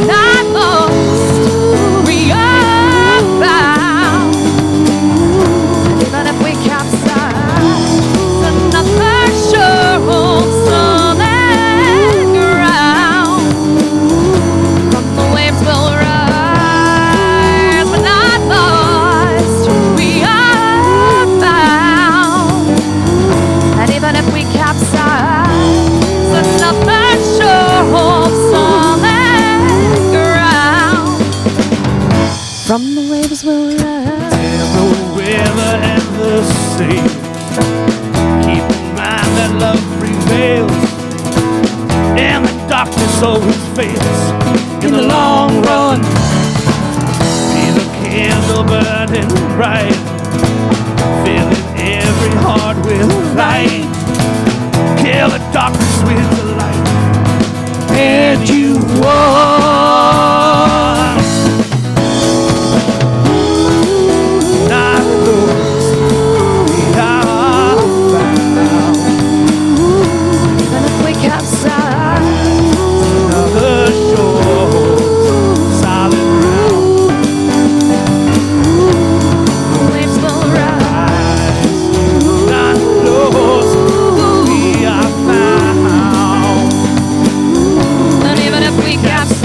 Not lost, we are found. Even if we capsize, another shore holds solid ground. From the waves will rise, but not lost, we are found. And even if we capsize, another shore holds solid ground. From the waves will rise. And the river and the sea. Keep in mind that love prevails, and the darkness always fails in the long run. Be the candle burning bright, filling every heart with light. Kill the darkness with the light, and you won. Not lost, we are found. Even if we capsize, Another shore, solid ground. the waves will rise. Not lost, we are found. And even if we capsize,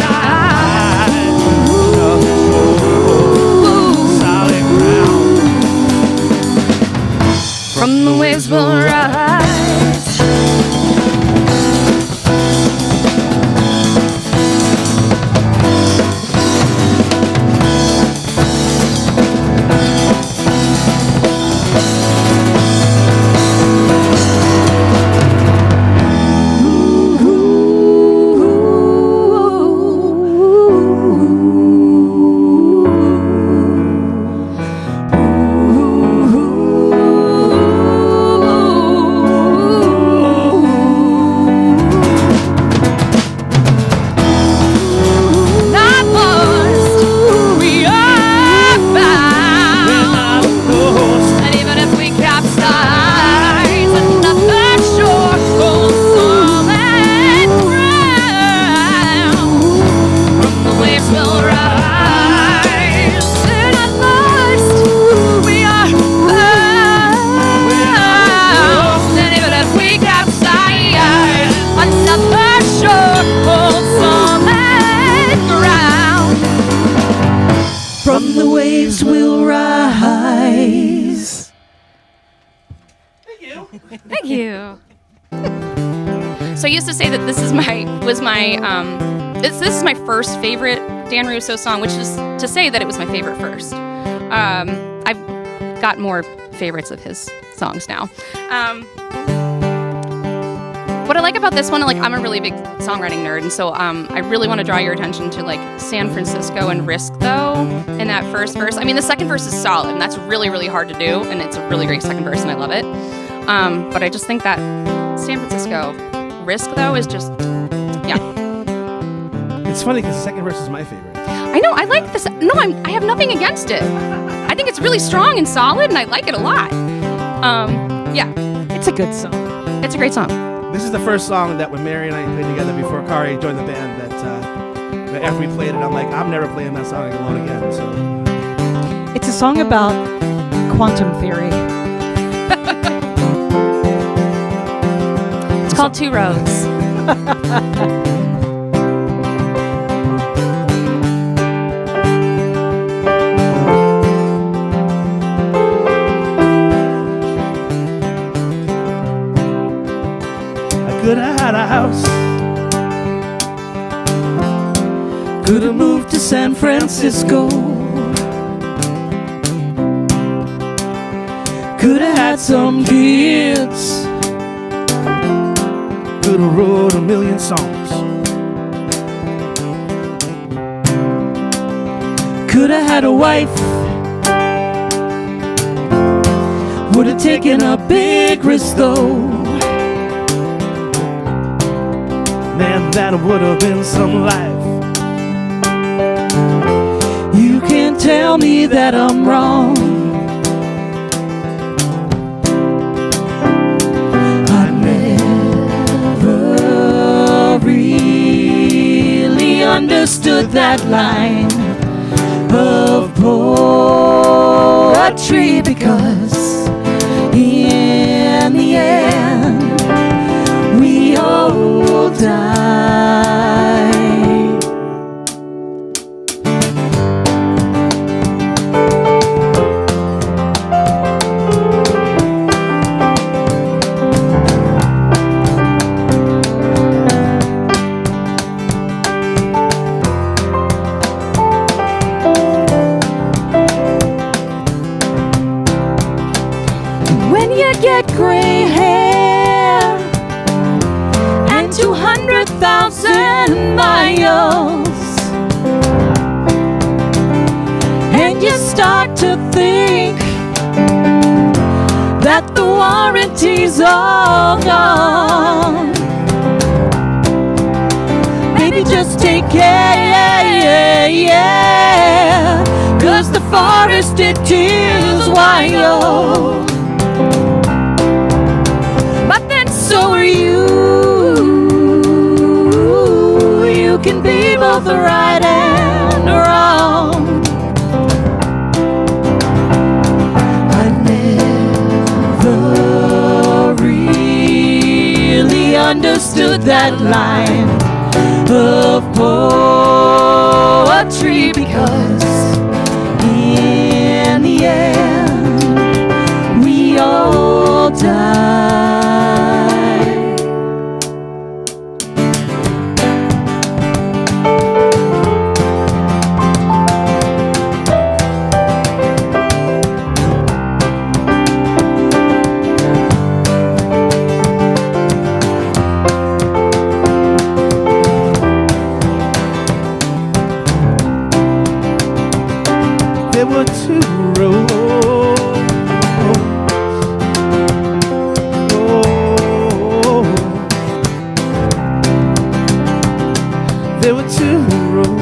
you. So I used to say that this is my first favorite Dan Russo song, which is to say that it was my favorite first. I've got more favorites of his songs now. What I like about this one, like, I'm a really big songwriting nerd, and so I really want to draw your attention to like San Francisco and Risk, though, in that first verse. I mean, the second verse is solid, and that's really, really hard to do, and it's a really great second verse, and I love it. But I just think that San Francisco, Risk, though, is just, yeah. It's funny because the second verse is my favorite. I know, I like this. No, I have nothing against it. I think it's really strong and solid, and I like it a lot. Yeah. It's a good song. It's a great song. This is the first song that when Mary and I played together before Kari joined the band that after we played it, I'm like, I'm never playing that song alone again. So It's a song about quantum theory. It's called Two Roads. could have had a house, could have moved to San Francisco, could have had some kids, could have wrote a million songs, could have had a wife, would have taken a big risk though. Man, that would have been some life. You can't tell me that I'm wrong. I never really understood that line of poetry, because in the end we all die. When you get gray hair and 200,000 miles, and you start to think that the warranty's all gone, maybe just take care, yeah, 'cause the forest it is wild. But then so are you. You can be both right and wrong. I never really understood that line of poetry, because in the end we all die. There were two roads. There were two roads.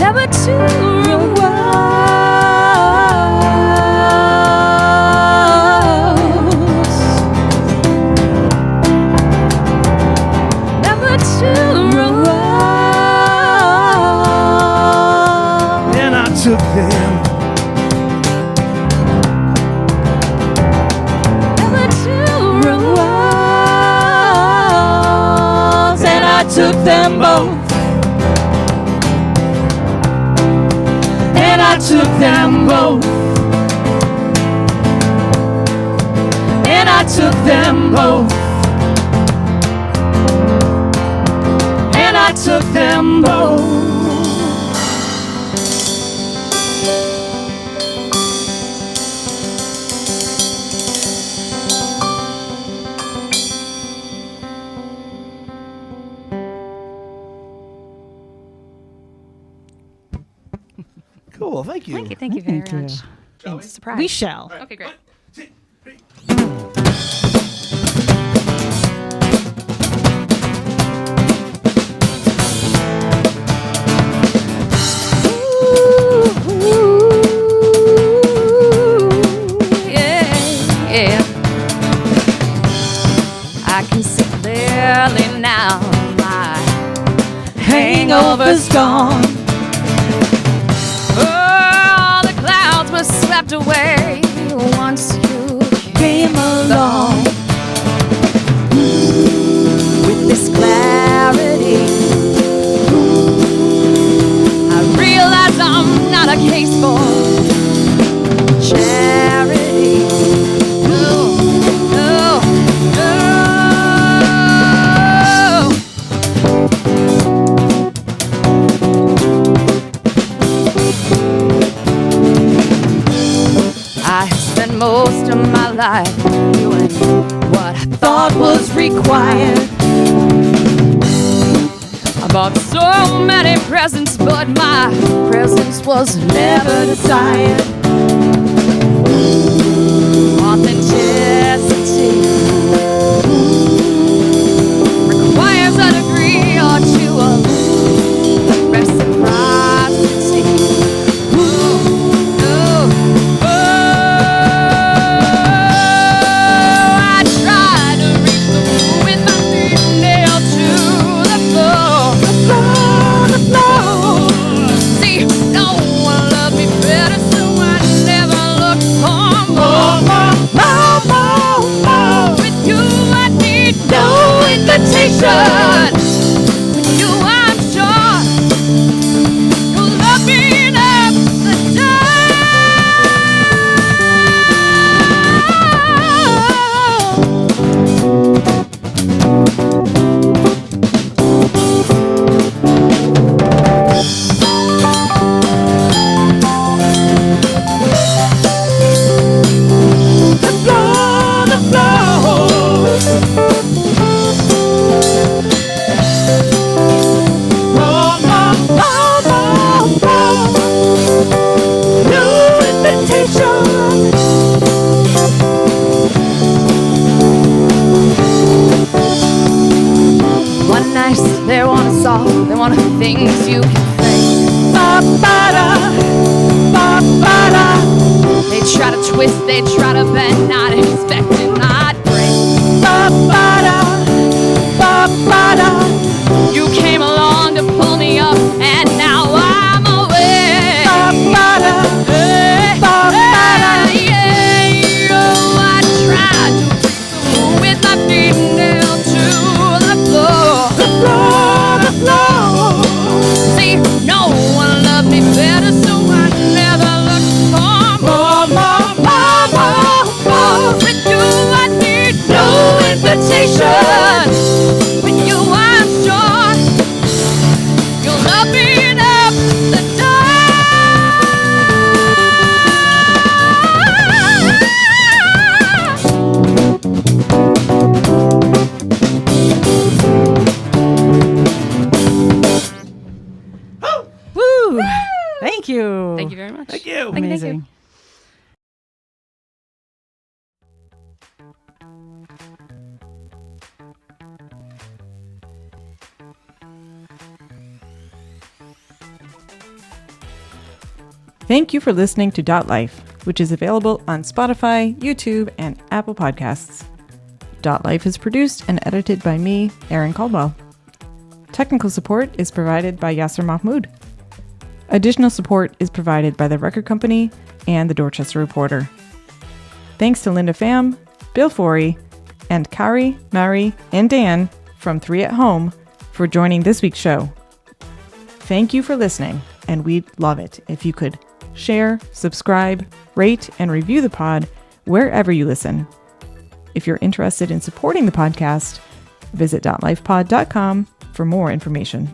There were two roads. There were two roads. And I took them. Took them both. I took them both. And I took them both. And I took them both. Cool. Thank you. Thank you very Thank you. much. Surprise. We shall. Okay, great. Yeah. I can see clearly now. My hangover's gone. Oh, the clouds were swept away once you came along. With this clarity, I realize I'm not a case for charity. No, no, I have spent most of my life doing what I thought was required. I bought so many presents, but my presence was never desired. Authenticity requires a degree or two of reciprocity. I tried to reach the moon with my feet nailed to the floor. The floor. See, no one loved me better, so I never looked for more. With you, I need no invitation. With you, I'm sure you'll love me enough to die. The new invitation. One night they want to solve, they want things you can fake. They try to twist, they try to bend, not expecting, not break. You came along to pull me up, and now I'm away. I tried to reach the moon with my feet nailed to the floor. The floor. See, no one loved me better, so I never looked for more. With you, I need no invitation. With you, I'm sure you'll love me enough to die. Woo! Thank you. Thank you very much. Thank you. Amazing. Thank you for listening to DotLife, which is available on Spotify, YouTube, and Apple Podcasts. DotLife is produced and edited by me, Erin Caldwell. Technical support is provided by Yasser Mahmood. Additional support is provided by the Record Company and the Dorchester Reporter. Thanks to Linda Pham, Bill Forry, and Kari, Mary, and Dan from 3 at Home for joining this week's show. Thank you for listening, and we'd love it if you could share, subscribe, rate, and review the pod wherever you listen. If you're interested in supporting the podcast, visit DotLifePod.com for more information.